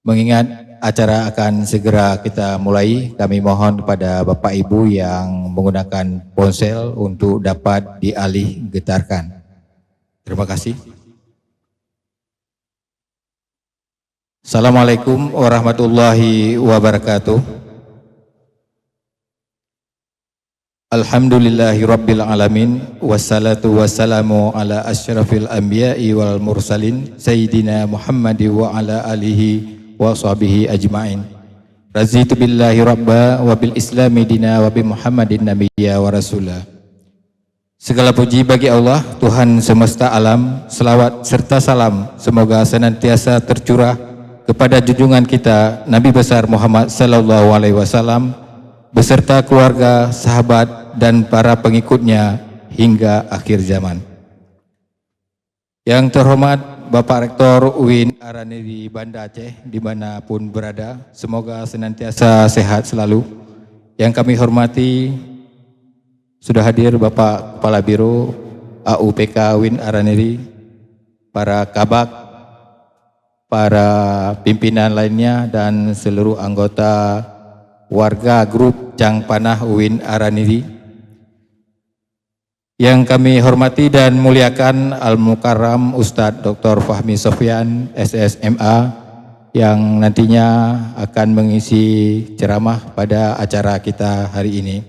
Mengingat acara akan segera kita mulai, kami mohon kepada Bapak Ibu yang menggunakan ponsel untuk dapat dialih getarkan. Terima kasih. Assalamualaikum warahmatullahi wabarakatuh. Alhamdulillahi rabbil alamin, wassalatu wassalamu ala asyrafil anbiya'i wal mursalin, Sayyidina Muhammad wa ala alihi wa sahbihi ajma'in. Razitu billahi rabba wa bil islami dina wa bi Muhammadin nabiyya wa rasulah. Segala puji bagi Allah, Tuhan semesta alam. Selawat serta salam semoga senantiasa tercurah kepada junjungan kita Nabi besar Muhammad sallallahu alaihi wasallam beserta keluarga, sahabat dan para pengikutnya hingga akhir zaman. Yang terhormat Bapak Rektor UIN Araniri Banda Aceh dimanapun berada, semoga senantiasa sehat selalu. Yang kami hormati, sudah hadir Bapak Kepala Biro AUPK UIN Araniri, para kabak, para pimpinan lainnya dan seluruh anggota warga grup Cang Panah UIN Araniri. Yang kami hormati dan muliakan Al-Mukarram Ustadz Dr. Fahmi Sofyan, SSMA, yang nantinya akan mengisi ceramah pada acara kita hari ini.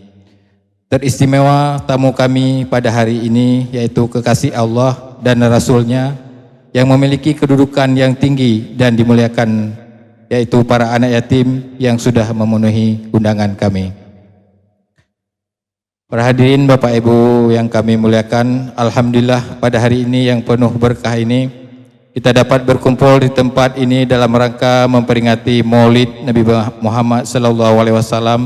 Teristimewa tamu kami pada hari ini yaitu kekasih Allah dan Rasul-Nya yang memiliki kedudukan yang tinggi dan dimuliakan, yaitu para anak yatim yang sudah memenuhi undangan kami. Para hadirin Bapak Ibu yang kami muliakan, alhamdulillah pada hari ini yang penuh berkah ini kita dapat berkumpul di tempat ini dalam rangka memperingati Maulid Nabi Muhammad SAW.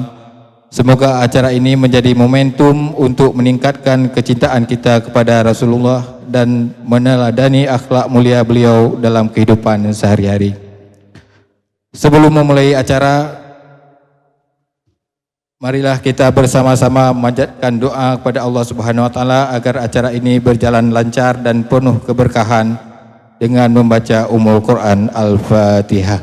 Semoga acara ini menjadi momentum untuk meningkatkan kecintaan kita kepada Rasulullah dan meneladani akhlak mulia beliau dalam kehidupan sehari-hari. Sebelum memulai acara, marilah kita bersama-sama memanjatkan doa kepada Allah Subhanahu wa taala agar acara ini berjalan lancar dan penuh keberkahan dengan membaca Ummul Quran Al-Fatihah.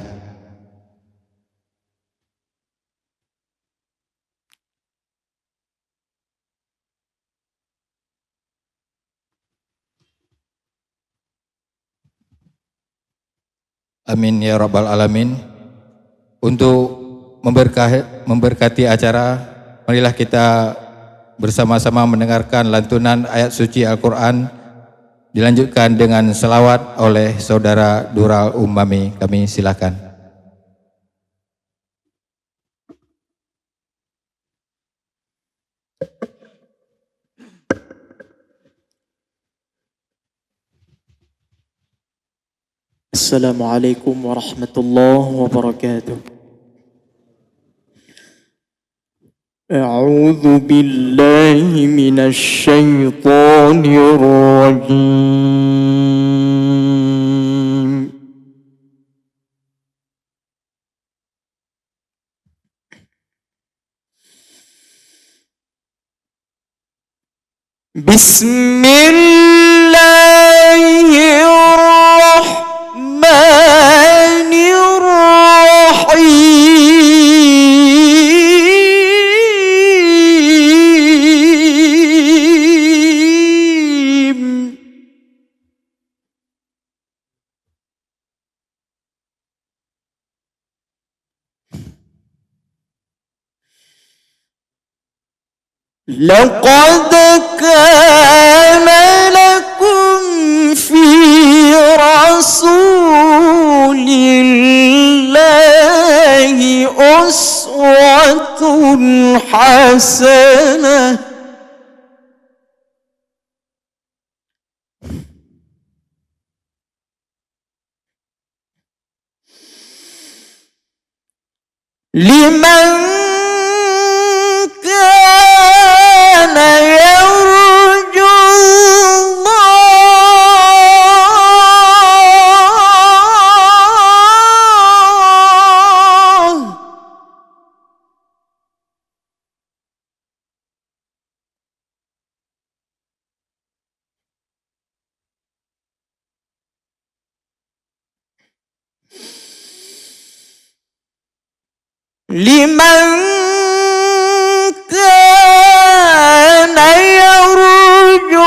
Amin ya rabbal alamin. Untuk memberkati acara, marilah kita bersama-sama mendengarkan lantunan ayat suci Al-Quran, dilanjutkan dengan selawat oleh Saudara Dural Ummami. Kami silakan. Assalamualaikum warahmatullahi wabarakatuh. A'udzu billahi minasy syaithanir rajim. Bismillahirrahmanirrahim. لقد كان لكم في رسول الله أسوة حسنة لمن كان يرجو الله لمن كان يرجو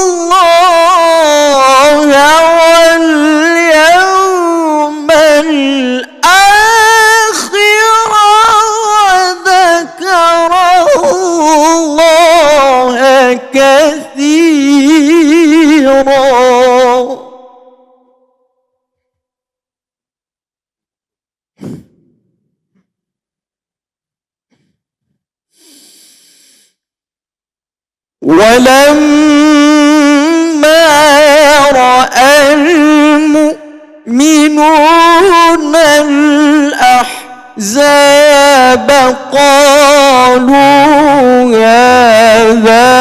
الله واليوم الآخر وذكر الله كثيرا. ولما رأى المؤمنون الأحزاب قالوا هذا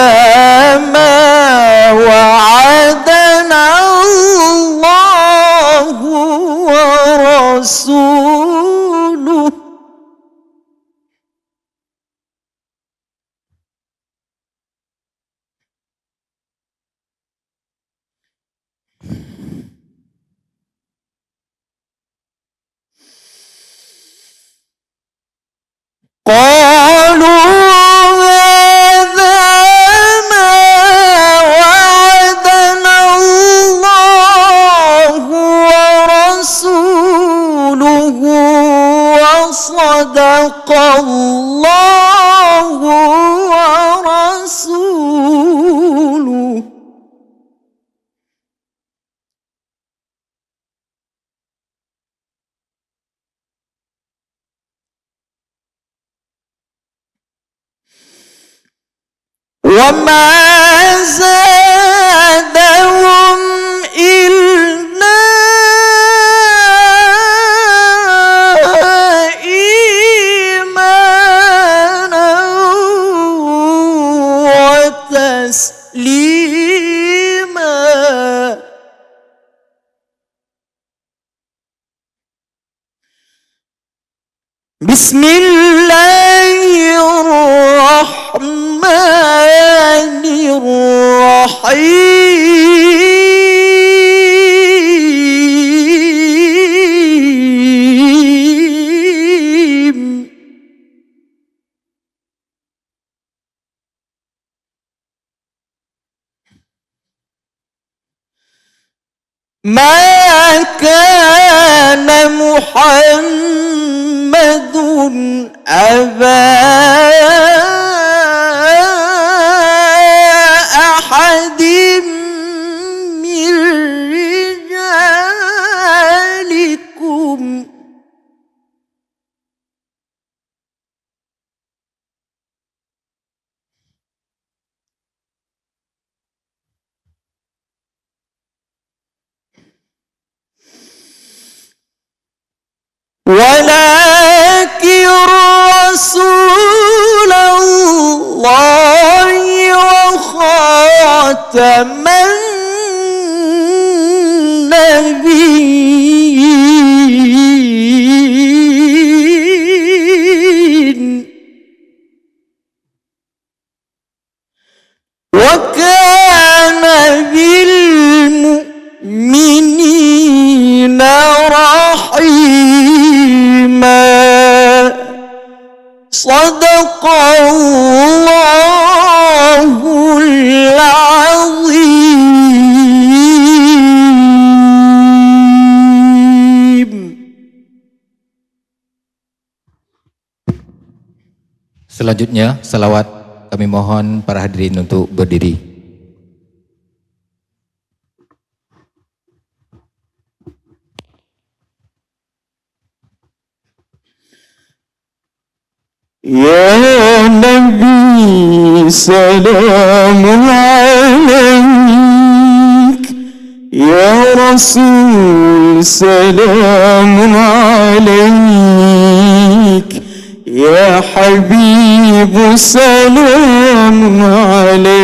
ما وعدنا الله ورسوله قالوا هذا ما وعدنا الله ورسوله وصدق الله ورسوله. وما زادهم إلا إيمانا وتسليما. بسم الله الرحمن الرحيم. ما كان محمد أبا أحد من رجالكم ولكن رسول الله وخاتم النبيين وكان بالمؤمنين رحيما. صدق الله العظيم. Selanjutnya, salawat kami mohon para hadirin untuk berdiri. يا نبي سلام عليك، يا رسول سلام عليك، يا حبيب سلام عليك،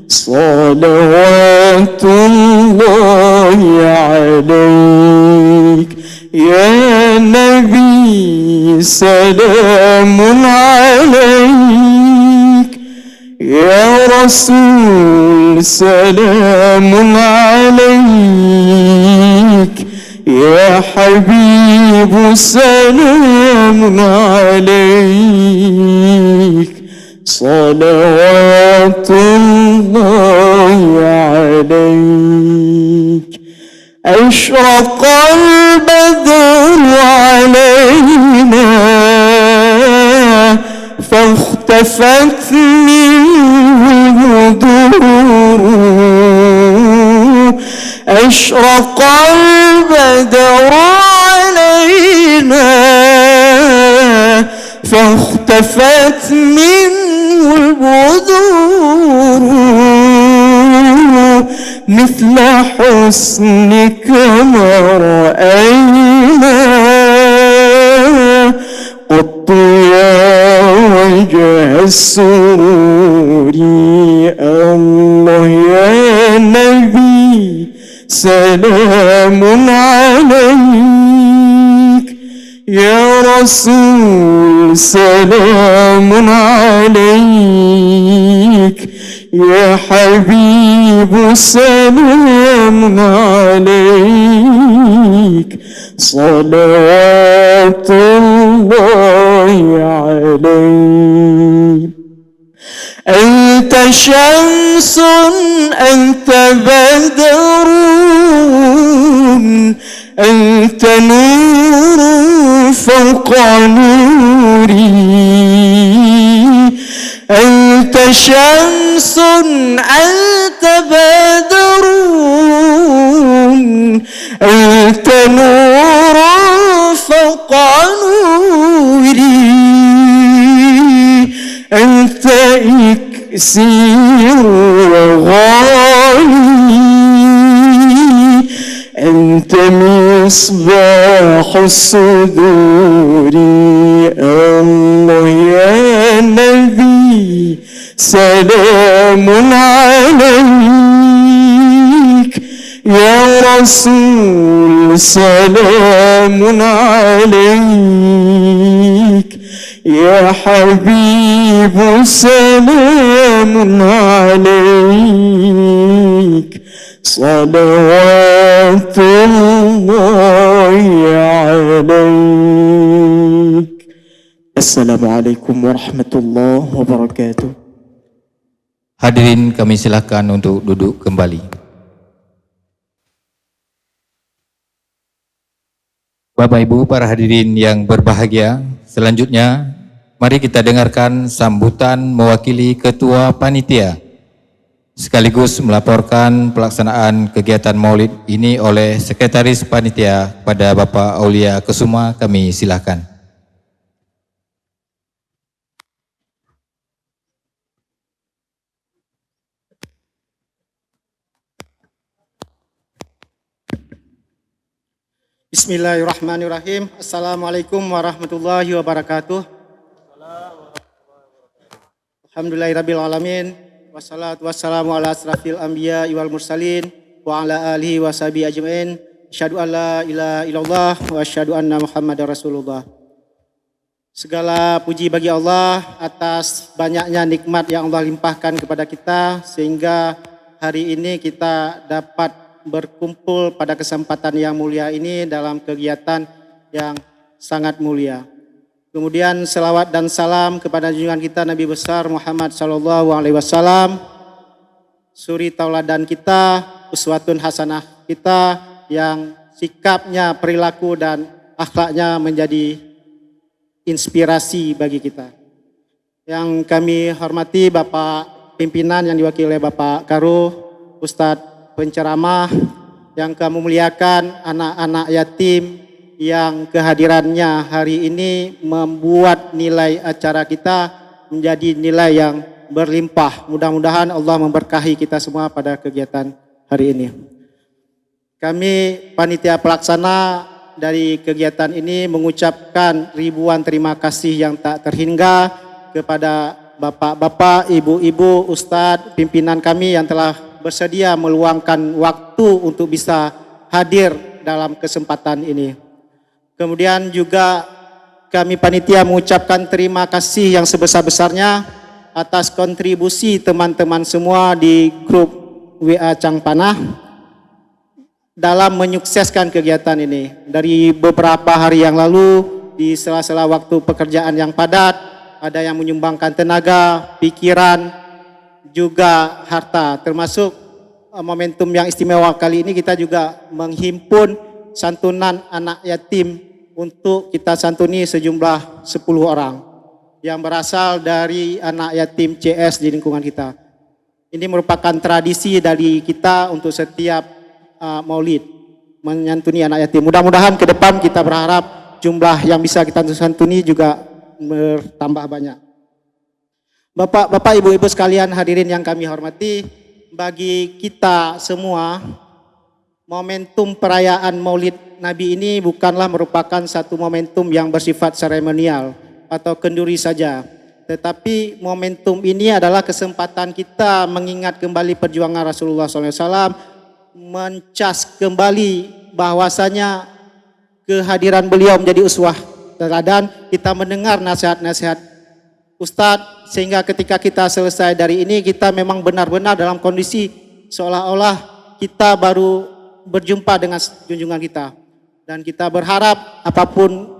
صلوات الله عليك. يا نبي سلام عليك، يا رسول سلام عليك، يا حبيب سلام عليك صلوات الله عليك أشرق البدر علينا فاختفت منه البدور أشرق البدر علينا فاختفت منه البدور مثل حسنك ما رأينا قط يا وجه السرور الله يا نبي سلام عليك يا رسول سلام عليك يا حبيب سلام عليك صلوات الله عليك أنت شمس أنت بدر أنت نور فوق نوري أنت شمس أنت بدر أنت نور فوق نوري أنت إكسير وغالي أنت مصباح الصدور الله يا نبي سلام عليك يا رسول سلام عليك يا حبيب سلام عليك صلوات الله عليك. السلام عليكم ورحمة الله وبركاته. Hadirin, kami silakan untuk duduk kembali. Bapak Ibu para hadirin yang berbahagia, selanjutnya mari kita dengarkan sambutan mewakili Ketua Panitia sekaligus melaporkan pelaksanaan kegiatan Maulid ini oleh Sekretaris Panitia pada Bapak Aulia Kesuma. Kami silakan. Bismillahirrahmanirrahim. Assalamualaikum warahmatullahi wabarakatuh. Alhamdulillahirabbil alamin. Wassalatu wassalamu ala asrafil anbiya wal mursalin wa ala alihi wa sahbihi ajmain. Asyhadu an la ilaha illallah wa asyhadu anna Muhammadar Rasulullah. Segala puji bagi Allah atas banyaknya nikmat yang Allah limpahkan kepada kita sehingga hari ini kita dapat berkumpul pada kesempatan yang mulia ini dalam kegiatan yang sangat mulia. Kemudian selawat dan salam kepada junjungan kita Nabi besar Muhammad sallallahu alaihi wasallam, suri tauladan kita, uswatun hasanah kita yang sikapnya, perilaku dan akhlaknya menjadi inspirasi bagi kita. Yang kami hormati Bapak pimpinan yang diwakili oleh Bapak Karuh, Ustadz penceramah, yang kami muliakan anak-anak yatim yang kehadirannya hari ini membuat nilai acara kita menjadi nilai yang berlimpah. Mudah-mudahan Allah memberkahi kita semua pada kegiatan hari ini. Kami panitia pelaksana dari kegiatan ini mengucapkan ribuan terima kasih yang tak terhingga kepada bapak-bapak, ibu-ibu, ustadz, pimpinan kami yang telah bersedia meluangkan waktu untuk bisa hadir dalam kesempatan ini. Kemudian juga kami panitia mengucapkan terima kasih yang sebesar-besarnya atas kontribusi teman-teman semua di grup WA Cangpanah dalam menyukseskan kegiatan ini. Dari beberapa hari yang lalu, di sela-sela waktu pekerjaan yang padat, ada yang menyumbangkan tenaga, pikiran, juga harta, termasuk momentum yang istimewa kali ini kita juga menghimpun santunan anak yatim untuk kita santuni sejumlah 10 orang yang berasal dari anak yatim CS di lingkungan kita. Ini merupakan tradisi dari kita untuk setiap maulid menyantuni anak yatim. Mudah-mudahan ke depan kita berharap jumlah yang bisa kita santuni juga bertambah banyak. Bapak, ibu-ibu sekalian hadirin yang kami hormati, bagi kita semua momentum perayaan Maulid Nabi ini bukanlah merupakan satu momentum yang bersifat seremonial atau kenduri saja, tetapi momentum ini adalah kesempatan kita mengingat kembali perjuangan Rasulullah SAW, mencas kembali bahwasanya kehadiran beliau menjadi uswah teladan, kita mendengar nasihat-nasihat Ustadz, sehingga ketika kita selesai dari ini kita memang benar-benar dalam kondisi seolah-olah kita baru berjumpa dengan junjungan kita, dan kita berharap apapun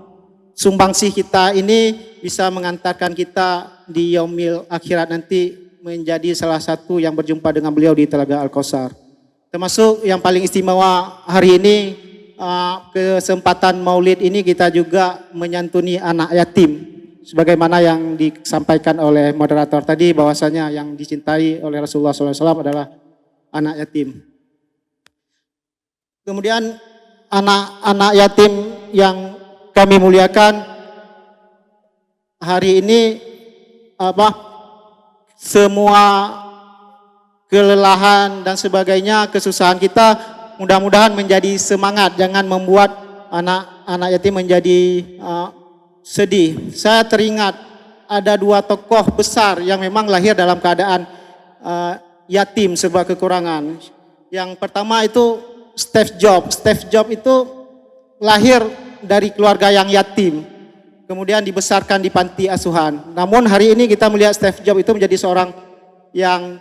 sumbangsih kita ini bisa mengantarkan kita di yaumil akhirat nanti menjadi salah satu yang berjumpa dengan beliau di Telaga Al-Kautsar. Termasuk yang paling istimewa hari ini, kesempatan maulid ini kita juga menyantuni anak yatim. Sebagaimana yang disampaikan oleh moderator tadi, bahwasanya yang dicintai oleh Rasulullah SAW adalah anak yatim. Kemudian anak-anak yatim yang kami muliakan, hari ini semua kelelahan dan sebagainya, kesusahan kita mudah-mudahan menjadi semangat, jangan membuat anak-anak yatim menjadi sedih. Saya teringat ada 2 tokoh besar yang memang lahir dalam keadaan yatim serba kekurangan. Yang pertama itu Steve Jobs. Steve Jobs itu lahir dari keluarga yang yatim, kemudian dibesarkan di panti asuhan. Namun hari ini kita melihat Steve Jobs itu menjadi seorang yang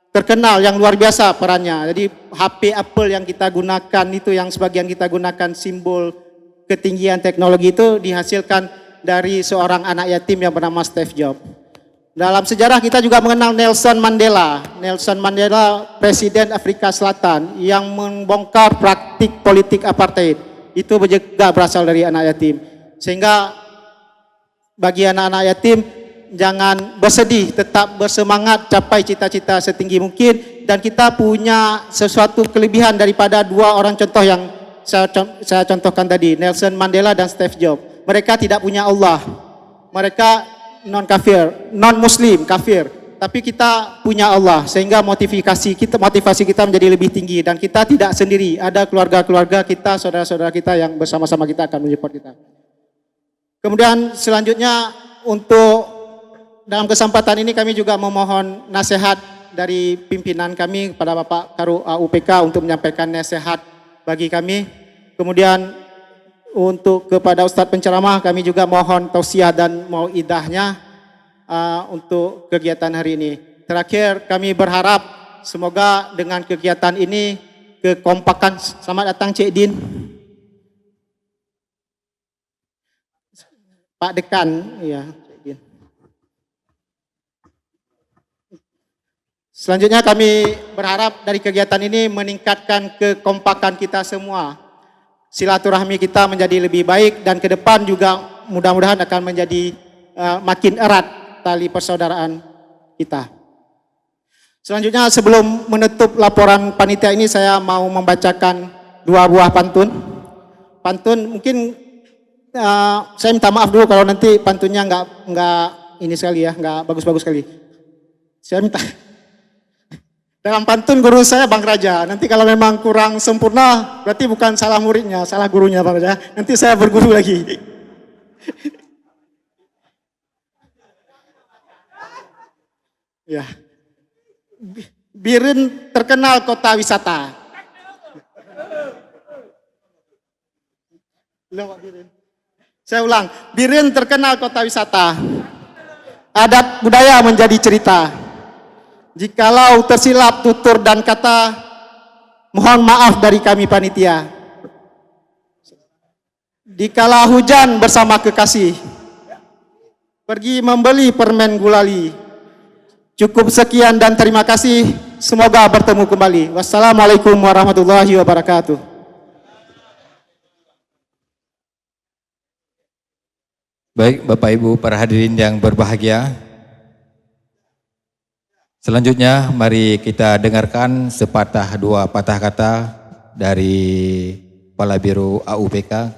terkenal, yang luar biasa perannya. Jadi HP Apple yang kita gunakan itu, yang sebagian kita gunakan simbol ketinggian teknologi, itu dihasilkan dari seorang anak yatim yang bernama Steve Jobs. Dalam sejarah kita juga mengenal Nelson Mandela. Nelson Mandela, Presiden Afrika Selatan yang membongkar praktik politik apartheid. Itu juga berasal dari anak yatim. Sehingga bagi anak-anak yatim, jangan bersedih, tetap bersemangat, capai cita-cita setinggi mungkin. Dan kita punya sesuatu kelebihan daripada 2 orang contoh yang saya contohkan tadi, Nelson Mandela dan Steve Jobs. Mereka tidak punya Allah, mereka non-kafir, non-muslim, kafir. Tapi kita punya Allah, sehingga motivasi kita menjadi lebih tinggi, dan kita tidak sendiri. Ada keluarga-keluarga kita, saudara-saudara kita yang bersama-sama kita akan menyupport kita. Kemudian selanjutnya, untuk dalam kesempatan ini kami juga memohon nasihat dari pimpinan kami kepada Bapak Karu UPK untuk menyampaikan nasihat bagi kami. Kemudian untuk kepada Ustadz penceramah kami juga mohon tausiah dan mauidahnya untuk kegiatan hari ini. Terakhir kami berharap semoga dengan kegiatan ini kekompakan. Selamat datang Cik Din, Pak Dekan, ya Cik Din. Selanjutnya kami berharap dari kegiatan ini meningkatkan kekompakan kita semua. Silaturahmi kita menjadi lebih baik, dan ke depan juga mudah-mudahan akan menjadi makin erat tali persaudaraan kita. Selanjutnya, sebelum menutup laporan panitia ini, saya mau membacakan 2 buah pantun. Pantun mungkin saya minta maaf dulu kalau nanti pantunnya nggak ini sekali ya, nggak bagus-bagus sekali. Saya minta. Dalam pantun guru saya Bang Raja, nanti kalau memang kurang sempurna berarti bukan salah muridnya, salah gurunya Bang Raja. Nanti saya berguru lagi. Ya. Biren terkenal kota wisata. Saya ulang, Biren terkenal kota wisata. Adat budaya menjadi cerita. Jikalau tersilap tutur dan kata, Mohon maaf dari kami panitia. Dikala hujan bersama kekasih, pergi membeli permen gulali. Cukup sekian dan terima kasih. Semoga bertemu kembali. Wassalamualaikum warahmatullahi wabarakatuh. Baik, Bapak Ibu para hadirin yang berbahagia. Selanjutnya mari kita dengarkan sepatah dua patah kata dari Kepala Biro AUPK.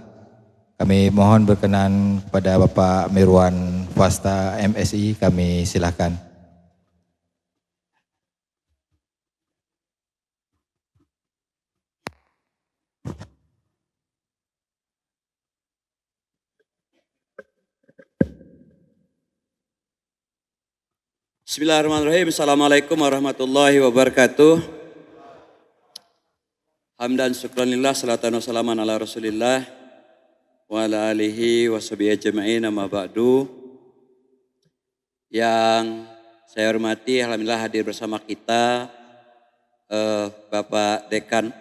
Kami mohon berkenan kepada Bapak Mirwan Fasta MSI, kami silakan. Bismillahirrahmanirrahim. Assalamualaikum warahmatullahi wabarakatuh. Hamdan syukranillah, salatan wassalaman ala rasulillah wa ala alihi wa sahbihi ajma'in, amma ba'du. Yang saya hormati, alhamdulillah hadir bersama kita Bapak Dekan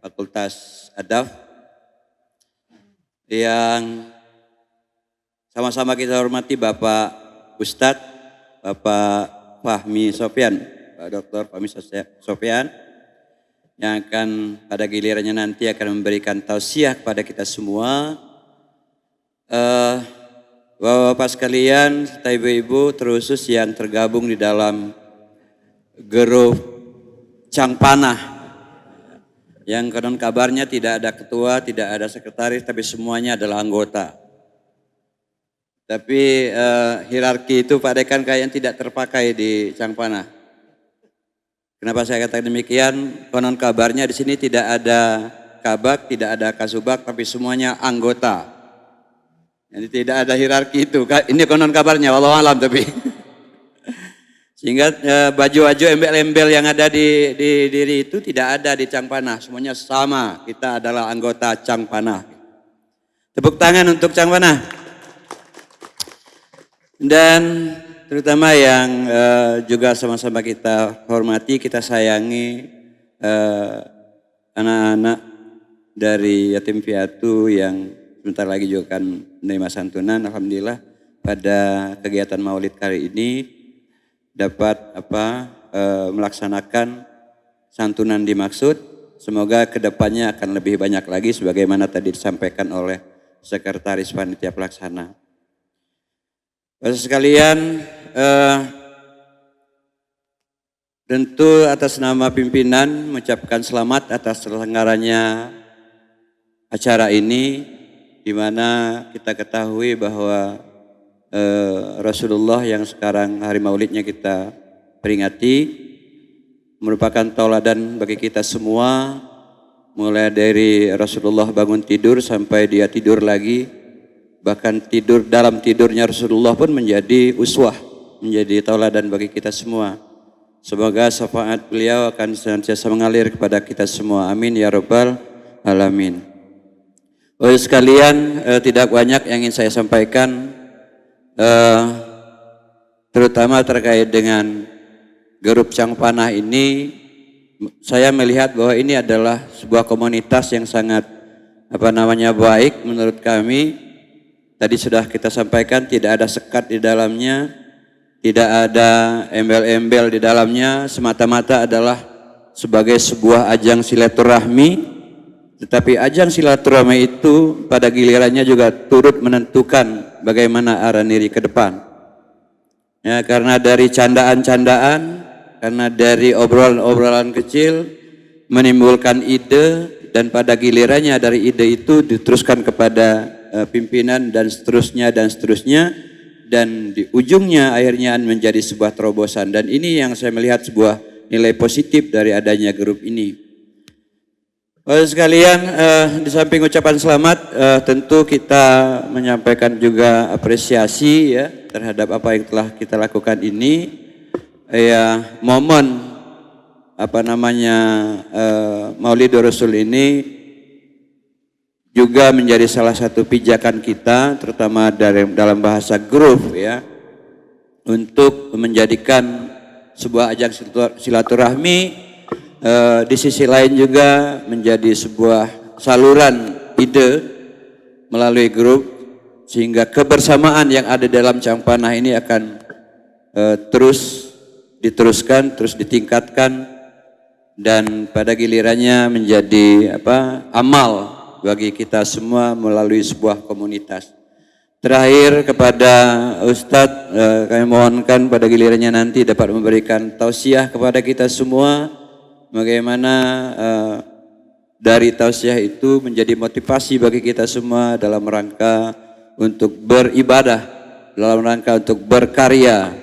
Fakultas Adab, yang sama-sama kita hormati Bapak Ustadz Bapak Fahmi Sofyan, Pak Dr. Fahmi Sofyan, yang akan pada gilirannya nanti akan memberikan tausiah kepada kita semua. Bapak-bapak sekalian, serta ibu-ibu terusus yang tergabung di dalam grup Cangpanah, yang konon kabarnya tidak ada ketua, tidak ada sekretaris, tapi semuanya adalah anggota. Tapi hierarki itu Pak Dekan kayaknya tidak terpakai di Cangpanah. Kenapa saya katakan demikian? Konon kabarnya di sini tidak ada kabak, tidak ada kasubak, tapi semuanya anggota. Jadi tidak ada hierarki itu. Ini konon kabarnya, wallahu alam tapi. Sehingga baju-baju embel-embel yang ada di diri itu tidak ada di Cangpanah. Semuanya sama, kita adalah anggota Cangpanah. Tepuk tangan untuk Cangpanah. Dan terutama yang juga sama-sama kita hormati, kita sayangi anak-anak dari yatim piatu yang sebentar lagi juga akan menerima santunan. Alhamdulillah pada kegiatan Maulid kali ini dapat melaksanakan santunan dimaksud. Semoga kedepannya akan lebih banyak lagi sebagaimana tadi disampaikan oleh Sekretaris Panitia Pelaksana. Bapak sekalian, tentu atas nama pimpinan mengucapkan selamat atas terselenggaranya acara ini, di mana kita ketahui bahwa Rasulullah yang sekarang hari Maulidnya kita peringati merupakan tauladan bagi kita semua, mulai dari Rasulullah bangun tidur sampai dia tidur lagi. Bahkan tidur dalam tidurnya Rasulullah pun menjadi uswah, menjadi tauladan bagi kita semua. Semoga syafaat beliau akan senantiasa mengalir kepada kita semua. Amin ya rabbal alamin. Oleh sekalian, tidak banyak yang ingin saya sampaikan, terutama terkait dengan grup Cangpanah ini. Saya melihat bahwa ini adalah sebuah komunitas yang sangat baik menurut kami. Tadi sudah kita sampaikan, tidak ada sekat di dalamnya, tidak ada embel-embel di dalamnya, semata-mata adalah sebagai sebuah ajang silaturahmi. Tetapi ajang silaturahmi itu pada gilirannya juga turut menentukan bagaimana arah diri ke depan. Ya, karena dari candaan-candaan, karena dari obrolan-obrolan kecil menimbulkan ide, dan pada gilirannya dari ide itu diteruskan kepada pimpinan dan seterusnya, dan di ujungnya akhirnya menjadi sebuah terobosan. Dan ini yang saya melihat sebuah nilai positif dari adanya grup ini. Bapak sekalian, di samping ucapan selamat, tentu kita menyampaikan juga apresiasi ya terhadap apa yang telah kita lakukan ini. Ya, momen Maulidur Rasul ini juga menjadi salah satu pijakan kita, terutama dalam bahasa grup ya, untuk menjadikan sebuah ajang silaturahmi di sisi lain juga menjadi sebuah saluran ide melalui grup, sehingga kebersamaan yang ada dalam Cangpanah ini akan terus diteruskan, terus ditingkatkan, dan pada gilirannya menjadi amal bagi kita semua melalui sebuah komunitas. Terakhir kepada Ustadz, kami mohonkan pada gilirannya nanti dapat memberikan tausiah kepada kita semua, bagaimana dari tausiah itu menjadi motivasi bagi kita semua dalam rangka untuk beribadah, dalam rangka untuk berkarya,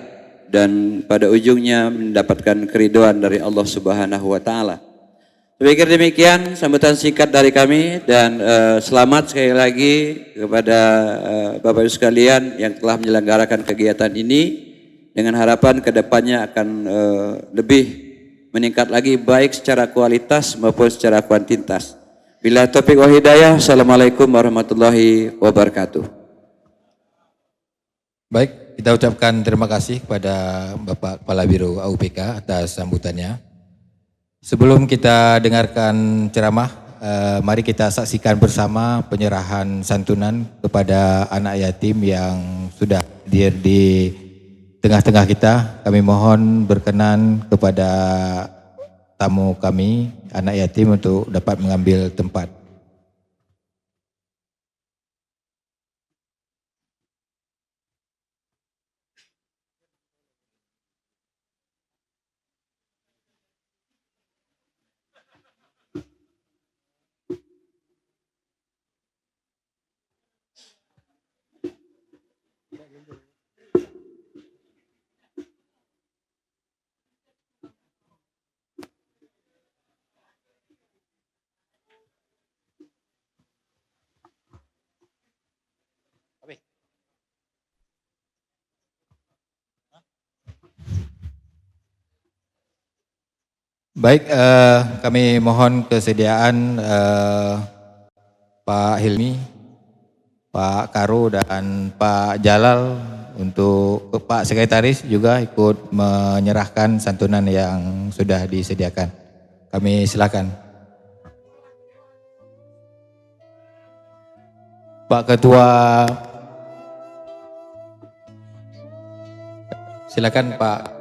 dan pada ujungnya mendapatkan keridhaan dari Allah Subhanahu wa Ta'ala. Saya pikir demikian sambutan singkat dari kami, dan selamat sekali lagi kepada Bapak Ibu sekalian yang telah menyelenggarakan kegiatan ini, dengan harapan kedepannya akan lebih meningkat lagi baik secara kualitas maupun secara kuantitas. Bila taufiq wa hidayah, assalamualaikum warahmatullahi wabarakatuh. Baik, kita ucapkan terima kasih kepada Bapak Kepala Biro AUPK atas sambutannya. Sebelum kita dengarkan ceramah, mari kita saksikan bersama penyerahan santunan kepada anak yatim yang sudah hadir di tengah-tengah kita. Kami mohon berkenan kepada tamu kami, anak yatim, untuk dapat mengambil tempat. Baik, kami mohon kesediaan Pak Hilmi, Pak Karo, dan Pak Jalal untuk Pak Sekretaris juga ikut menyerahkan santunan yang sudah disediakan. Kami silakan. Pak Ketua, silakan Pak.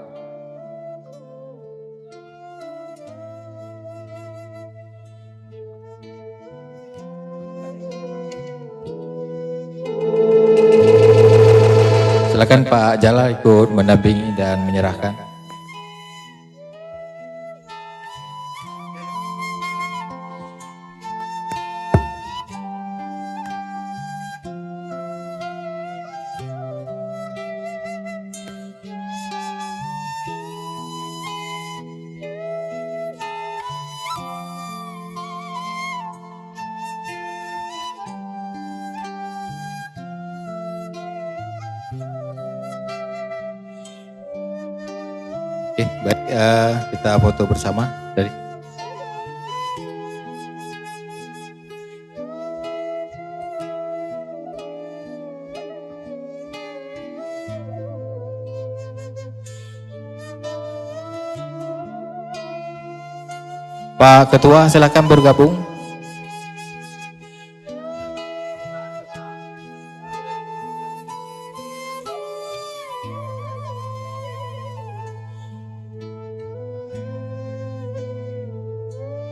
Silakan Pak Jalal ikut mendampingi dan menyerahkan. Oke, baik, kita foto bersama dari. Pak Ketua, silakan bergabung.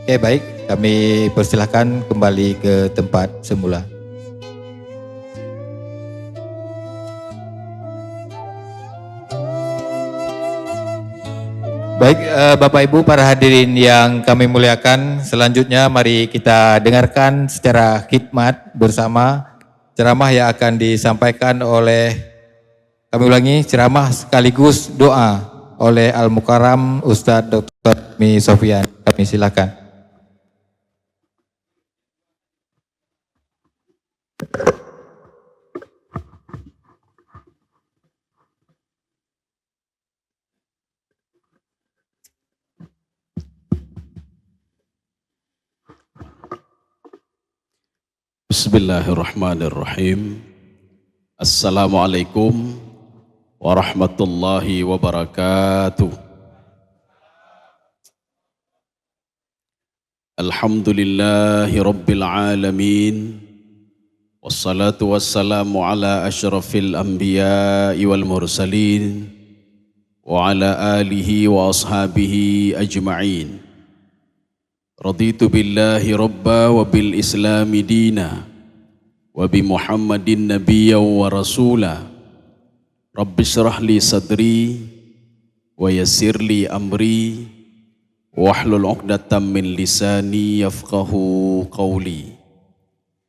Oke, baik, kami persilahkan kembali ke tempat semula. Baik, Bapak Ibu para hadirin yang kami muliakan, selanjutnya mari kita dengarkan secara khidmat bersama ceramah yang akan disampaikan oleh, kami ulangi, ceramah sekaligus doa oleh Al-Mukarram Ustadz Dr. Mi Sofyan. Kami silakan. Bismillahirrahmanirrahim. Assalamualaikum warahmatullahi wabarakatuh. Alhamdulillahi Rabbil Alamin. Wassalatu wassalamu ala ashrafil anbiya'i wal mursalin wa ala alihi wa ashabihi ajma'in. Raditu billahi rabba wa bil islami dina wa bi Muhammadin nabiyya wa rasula. Rabbi shrah li sadri wa yassir li amri wahlul 'uqdatam min lisani yafqahu qawli.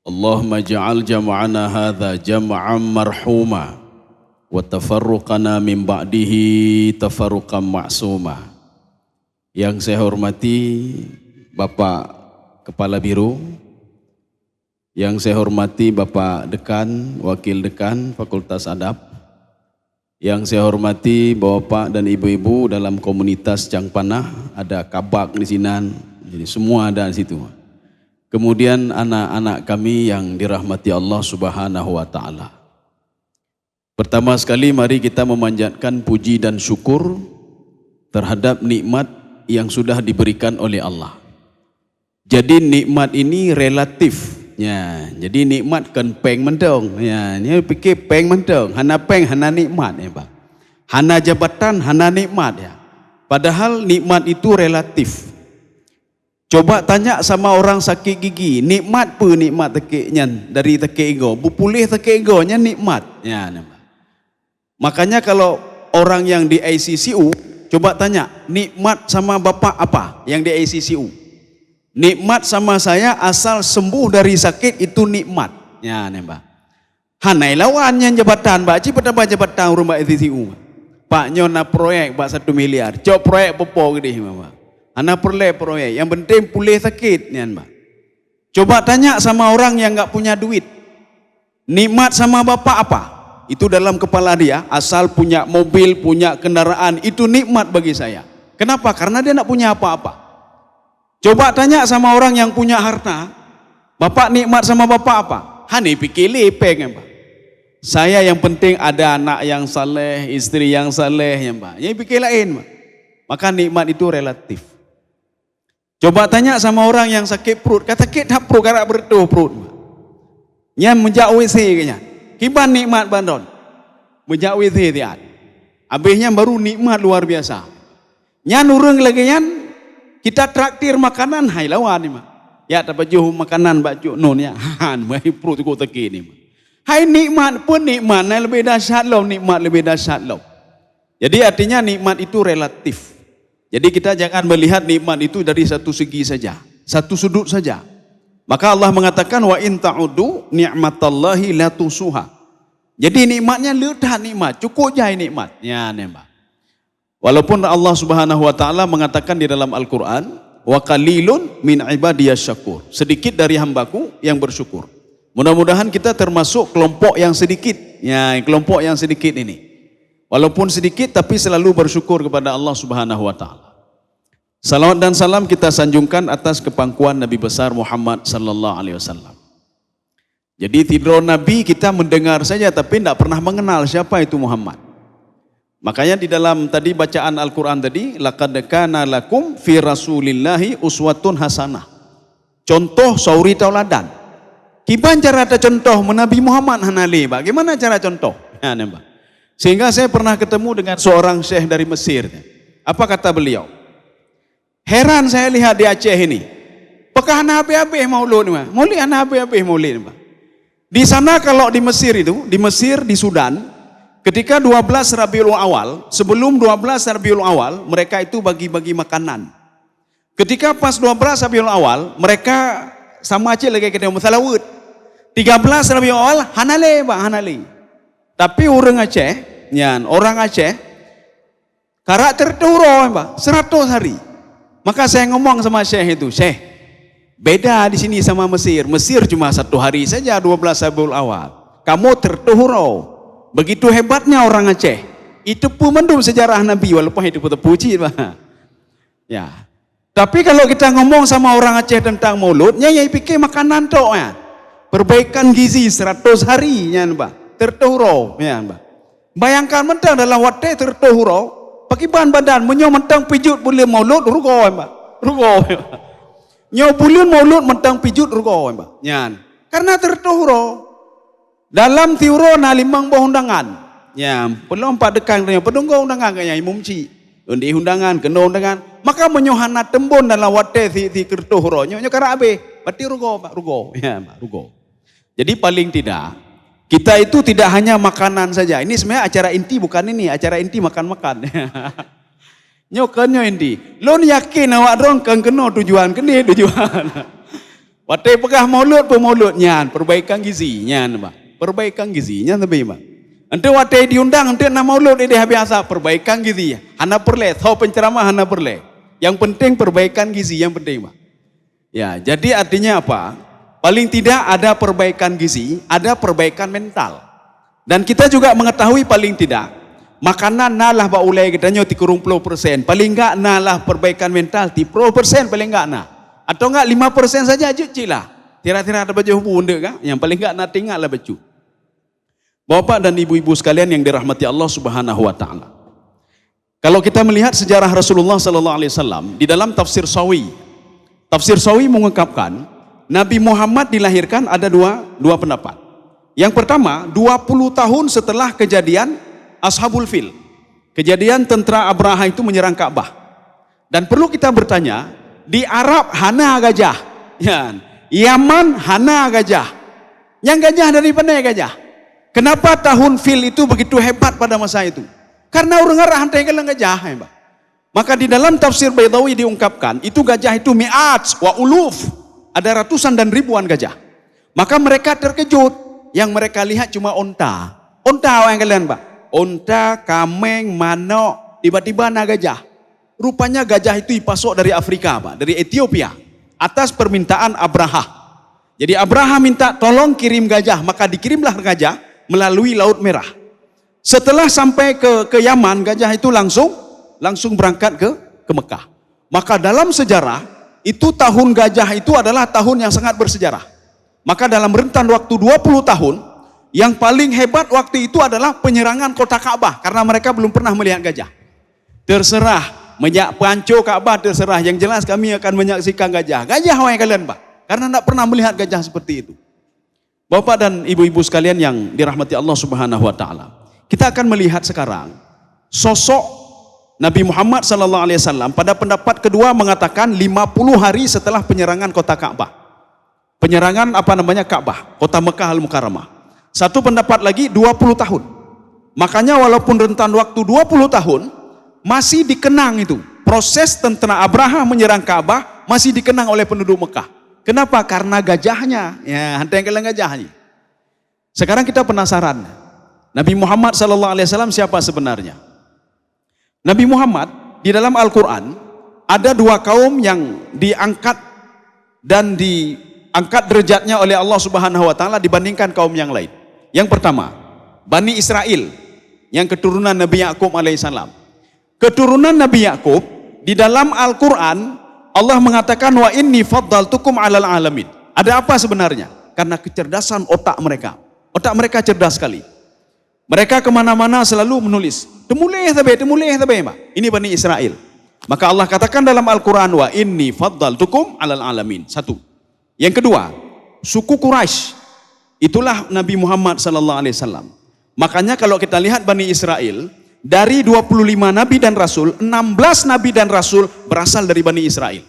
Allahumma ja'al jam'ana hadza jam'an marhuma wa tafarruqana min ba'dihi tafarruqan ma'suma. Yang saya hormati Bapak Kepala Biro, yang saya hormati Bapak Dekan, Wakil Dekan Fakultas Adab, yang saya hormati Bapak dan Ibu-ibu dalam komunitas Cangpanah, ada Kabak di sini, jadi semua ada di situ. Kemudian anak-anak kami yang dirahmati Allah Subhanahu wa taala. Pertama sekali mari kita memanjatkan puji dan syukur terhadap nikmat yang sudah diberikan oleh Allah. Jadi nikmat ini relatif. Ya, jadi nikmat kan peng mentong. Ya, ni fikir peng mentong, hana peng hana nikmat ya, Pak. Hana jabatan hana nikmat ya. Padahal nikmat itu relatif. Coba tanya sama orang sakit gigi, nikmat apa nikmat tekiknya dari tekik ego? Bupulih tekik egonya nikmat. Ya, Pak. Makanya kalau orang yang di ICCU, coba tanya, nikmat sama Bapak apa yang di ICCU? Nikmat sama saya asal sembuh dari sakit itu nikmat. Ya, nembak. Hanai lawannya jabatan, Pak. Cik pada jabatan rumah ICCU. Pak nyona proyek Pak 1 miliar. Cok proyek popo gede, Pak. Hana perle proyek. Yang penting pulih sakit, ya, Pak. Coba tanya sama orang yang enggak punya duit. Nikmat sama Bapak apa? Itu dalam kepala dia, asal punya mobil, punya kendaraan, itu nikmat bagi saya. Kenapa? Karena dia enggak punya apa-apa. Coba tanya sama orang yang punya harta, Bapak nikmat sama Bapak apa? Hani pikir lepeng, Pak. Saya yang penting ada anak yang saleh, istri yang saleh, ya, Pak. Yang pikir lain, Pak. Maka nikmat itu relatif. Coba tanya sama orang yang sakit perut, kata sakit tak perut, karak bertuh perut, Pak. Yang menjauh WC kayaknya. Kiban nikmat bandon. Menjauh WC tiat. Habisnya baru nikmat luar biasa. Nyan urang lagi nyan kita traktir makanan hai lawan ni mah. Ya dapat juh makanan baju non ya. Han mai perut ku teki ni mah. Hai nikmat pun nikmat lebih dahsyat loh, nikmat lebih dahsyat loh. Jadi artinya nikmat itu relatif. Jadi kita jangan melihat nikmat itu dari satu segi saja, satu sudut saja. Maka Allah mengatakan wa in ta'udu ni'matallahi la tusuha. Jadi nikmatnya ledah nikmat, cukup jai nikmat. Ya nembak. Walaupun Allah Subhanahu wa taala mengatakan di dalam Al-Qur'an, wa qalilun min ibadiyasy syakur. Sedikit dari hambaku yang bersyukur. Mudah-mudahan kita termasuk kelompok yang sedikit. Ya, kelompok yang sedikit ini. Walaupun sedikit tapi selalu bersyukur kepada Allah Subhanahu wa taala. Salawat dan salam kita sanjungkan atas kepangkuan Nabi besar Muhammad sallallahu alaihi wasallam. Jadi tidur Nabi kita mendengar saja tapi tidak pernah mengenal siapa itu Muhammad. Makanya di dalam tadi bacaan Al-Quran tadi, laqad kana lakum fi rasulillahi uswatun hasanah. Contoh sauri tauladan. Kiban cara ada contoh Nabi Muhammad hanali, bagaimana cara contoh? Ya, nembak. Sehingga saya pernah ketemu dengan seorang syekh dari Mesir. Apa kata beliau? Heran saya lihat di Aceh ini. Pekah habis-habis maulud ni, maulid habis-habis maulid ni. Di sana kalau di Mesir itu, di Mesir, di Sudan, ketika 12 Rabiul Awal, sebelum 12 Rabiul Awal, mereka itu bagi-bagi makanan. Ketika pas 12 Rabiul Awal, mereka sama aja lagi kita salawat. 13 Rabiul Awal, hanale, Pak, hanale. Tapi orang Aceh, nyan, orang Aceh, karakter terturo, Pak, 100 hari. Maka saya ngomong sama Syekh itu, Syekh, beda di sini sama Mesir. Mesir cuma 1 hari saja 12 Rabiul Awal. Kamu terturo. Begitu hebatnya orang Aceh. Itu pun mendung sejarah Nabi walaupun itu puji, Pak. Ya. Tapi kalau kita ngomong sama orang Aceh tentang maulud, nyai pikir makanan tok ya. Perbaikan gizi 100 hari ya, Pak. Tertuhuro ya, Pak. Bayangkan mentang dalam waktu tertuhuro, pakai bahan badan menyo mentang pijut boleh maulud rugo, Pak. Rugo. Nyo bulan maulud mentang pijut rugo mbak. Nyan. Karena tertuhro. Dalam tiuro na limang buah undangan. Ya, perlu 4 dekan tanya pedunggo undangan kaya mumci. Undi undangan, kena undangan. Maka menyohana tembon dalam wate ti kertuhro. Nyo karabe. Berarti rugo mbak, rugo. Ya, mbak, rugo. Jadi paling tidak kita itu tidak hanya makanan saja. Ini sebenarnya acara inti bukan ini, acara inti makan-makan. Nyokannya inti. Lon yakin awak dong kang kena tujuan kene tujuan. Wate pegah maulud pemauludnya, perbaikan gizinya, Mbak. Perbaikan gizinya tapi, Mbak. Ente wate diundang ente na maulud ide biasa perbaikan gizi. Hana perle, tahu penceramah hana perle. Yang penting perbaikan gizi yang penting, Mbak. Ya, jadi artinya apa? Paling tidak ada perbaikan gizi, ada perbaikan mental. Dan kita juga mengetahui paling tidak makanan nalah ba ulai katanya 30%, paling enggak nalah perbaikan mental 30% paling enggak nah. Atau enggak 5% saja cilah. Tira-tira ada baju bunda kan? Yang paling enggak nak tinggallah baju. Bapak dan ibu-ibu sekalian yang dirahmati Allah Subhanahu wa taala. Kalau kita melihat sejarah Rasulullah sallallahu alaihi wasallam di dalam tafsir Sawi. Tafsir Sawi mengungkapkan Nabi Muhammad dilahirkan ada dua pendapat. Yang pertama, 20 tahun setelah kejadian Ashabul Fil. Kejadian tentara Abraha itu menyerang Ka'bah. Dan perlu kita bertanya, di Arab hana gajah. Ya, Yaman hana gajah. Yang gajah dari mana gajah? Kenapa tahun Fil itu begitu hebat pada masa itu? Karena orang arah hantai kelang gajah, ya, Mbak. Maka di dalam tafsir Baydawi diungkapkan, itu gajah itu mi'at wa uluf. Ada ratusan dan ribuan gajah. Maka mereka terkejut. Yang mereka lihat cuma onta. Onta yang kalian, Pak. Onta, kameng, manok, tiba-tiba ada gajah. Rupanya gajah itu dipasok dari Afrika, Pak. Dari Ethiopia. Atas permintaan Abraha. Jadi Abraha minta tolong kirim gajah. Maka dikirimlah gajah melalui Laut Merah. Setelah sampai ke Yaman, gajah itu langsung berangkat ke Mekah. Maka dalam sejarah, itu tahun gajah itu adalah tahun yang sangat bersejarah. Maka dalam rentan waktu 20 tahun, yang paling hebat waktu itu adalah penyerangan kota Ka'bah. Karena mereka belum pernah melihat gajah. Terserah, pancur Ka'bah terserah. Yang jelas kami akan menyaksikan gajah. Gajah yang kalian, Pak. Karena tidak pernah melihat gajah seperti itu. Bapak dan ibu-ibu sekalian yang dirahmati Allah Subhanahu wa taala. Kita akan melihat sekarang sosok Nabi Muhammad sallallahu alaihi wasallam pada pendapat kedua mengatakan 50 hari setelah penyerangan kota Ka'bah. Penyerangan Ka'bah, kota Mekah Al-Mukarramah. Satu pendapat lagi 20 tahun. Makanya walaupun rentan waktu 20 tahun masih dikenang itu. Proses tentara Abraha menyerang Ka'bah masih dikenang oleh penduduk Mekah. Kenapa? Karena gajahnya. Ya, hantai kelang gajahnya. Sekarang kita penasaran. Nabi Muhammad sallallahu alaihi wasallam siapa sebenarnya? Nabi Muhammad di dalam Al-Quran ada 2 kaum yang diangkat dan diangkat derajatnya oleh Allah Subhanahu wa taala dibandingkan kaum yang lain. Yang pertama, Bani Israel yang keturunan Nabi Yakub alaihissalam. Keturunan Nabi Yakub di dalam Al-Quran Allah mengatakan wa inni faddaltukum 'alal alamin. Ada apa sebenarnya? Karena kecerdasan otak mereka. Otak mereka cerdas sekali. Mereka kemana-mana selalu menulis. Temulih tabe, Pak. Ini Bani Israel. Maka Allah katakan dalam Al-Quran wa inni faddaltukum 'alal alamin. Satu. Yang kedua, suku Quraisy. Itulah Nabi Muhammad sallallahu alaihi wasallam. Makanya kalau kita lihat Bani Israel, dari 25 nabi dan rasul, 16 nabi dan rasul berasal dari Bani Israel.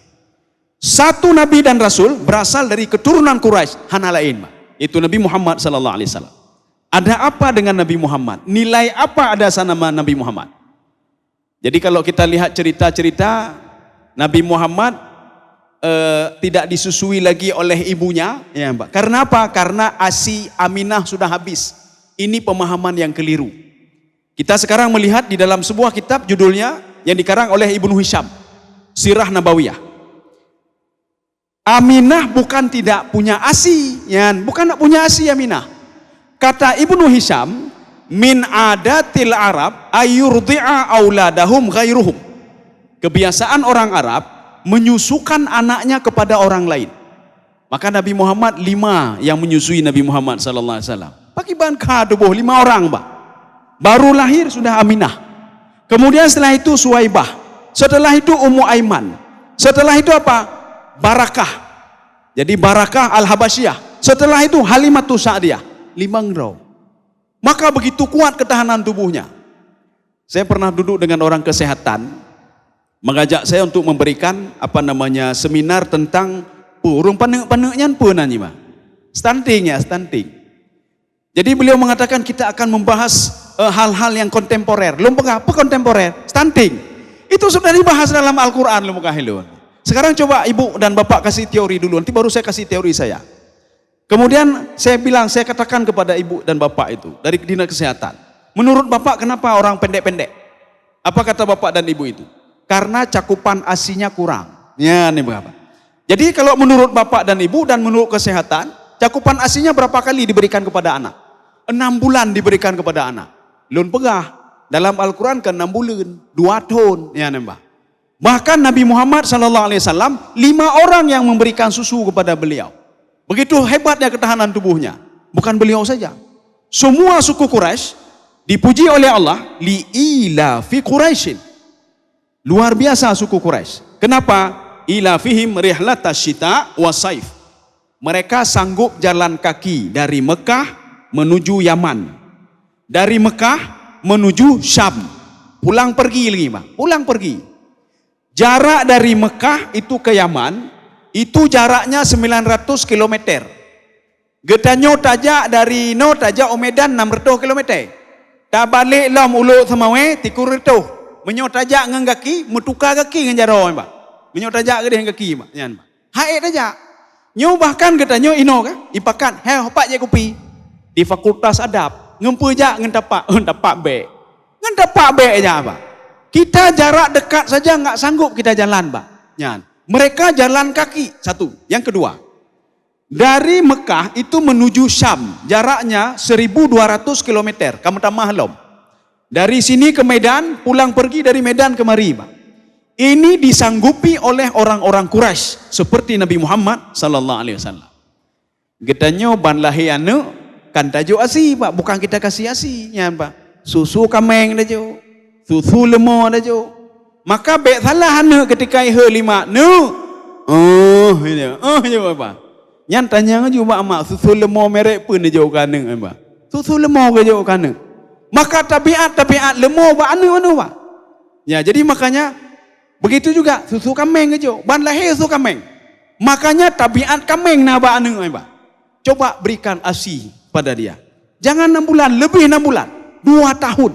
1 nabi dan rasul berasal dari keturunan Quraisy, hana lain, Pak. Itu Nabi Muhammad sallallahu alaihi wasallam. Ada apa dengan Nabi Muhammad? Nilai apa ada nama Nabi Muhammad? Jadi kalau kita lihat cerita-cerita Nabi Muhammad tidak disusui lagi oleh ibunya, ya Mbak. Karena apa? Karena ASI Aminah sudah habis. Ini pemahaman yang keliru. Kita sekarang melihat di dalam sebuah kitab judulnya yang dikarang oleh Ibnu Hisham, Sirah Nabawiyah. Aminah bukan tidak punya ASI, ya, bukan tidak punya ASI Aminah. Kata Ibnu Hisham, min adatil Arab ayurdi'a auladahum ghairuhum. Kebiasaan orang Arab menyusukan anaknya kepada orang lain. Maka Nabi Muhammad 5 yang menyusui Nabi Muhammad sallallahu alaihi wasallam. Pakai bangka 5 orang, Mbak. Baru lahir sudah Aminah. Kemudian setelah itu Suwaibah. Setelah itu Ummu Aiman. Setelah itu apa? Barakah. Jadi Barakah Al-Habasyah. Setelah itu Halimatus Sa'diyah. 5 round. Maka begitu kuat ketahanan tubuhnya. Saya pernah duduk dengan orang kesehatan, mengajak saya untuk memberikan seminar tentang urung panek-paneknya apa nanti mah. Stunting ya, stunting. Jadi beliau mengatakan kita akan membahas hal-hal yang kontemporer. Lumpengah apa kontemporer? Stunting. Itu sudah dibahas dalam Al-Qur'an lumpengah hilun. Sekarang coba ibu dan bapak kasih teori dulu, nanti baru saya kasih teori saya. Kemudian saya katakan kepada ibu dan bapak itu dari dinas kesehatan. Menurut bapak kenapa orang pendek-pendek? Apa kata bapak dan ibu itu? Karena cakupan ASI-nya kurang. Ya, nih berapa? Jadi kalau menurut bapak dan ibu dan menurut kesehatan, cakupan ASI-nya berapa kali diberikan kepada anak? 6 bulan diberikan kepada anak. Lun pegah. Dalam Al-Quran kan 6 bulan, 2 tahun. Ya, nih mbak. Bahkan Nabi Muhammad SAW 5 orang yang memberikan susu kepada beliau. Begitu hebatnya ketahanan tubuhnya. Bukan beliau saja. Semua suku Quraisy dipuji oleh Allah li'ila fi Quraisyin. Luar biasa suku Quraisy. Kenapa? Ila fihim rihlatas syita wa saif. Mereka sanggup jalan kaki dari Mekah menuju Yaman. Dari Mekah menuju Syam. Pulang pergi lagi, Pak. Pulang pergi. Jarak dari Mekah itu ke Yaman, itu jaraknya 900 km. Getanyo tajak dari tajak Medan 600 km. Tak balik lam ulu samawe tikur itu. Menyo tajak dengan kaki, metukar kaki dengan jaro, Pak. Menyo tajak ke dengan kaki, Pak. Nyan, Pak. Haid tajak. Nyo bahkan getanyo ino kan, ipakan, hopak je kopi di Fakultas Adab. Ngempu jak ngen tapak be. Ngen tapak be aja, Pak. Kita jarak dekat saja enggak sanggup kita jalan, Pak. Nyan. Mereka jalan kaki, satu. Yang kedua, dari Mekah itu menuju Syam, jaraknya 1200 km. Kamu tambah lom. Dari sini ke Medan, pulang pergi dari Medan kemari, Pak. Ini disanggupi oleh orang-orang Quraisy seperti Nabi Muhammad sallallahu alaihi wasallam. Getanyo ban lahiane kan tajuk asi, Pak, bukan kita kasih asi, nyan, Pak. Susu kameng tajuk. Susu lemah tajuk. Maka baik salah hana ketika iha 5 ini apa? Nyan tanya juga amak susu lemah merek pun dia jauh kaneng apa? Susu lemah ke jauh kaneng. Maka tabiat lemah ba anu Pak. Ya, jadi makanya begitu juga susu kameng ke jauh. Ban lahir susu kameng. Makanya tabiat kameng na ba anu Pak. Coba berikan ASI pada dia. Jangan 6 bulan, lebih 6 bulan, 2 tahun.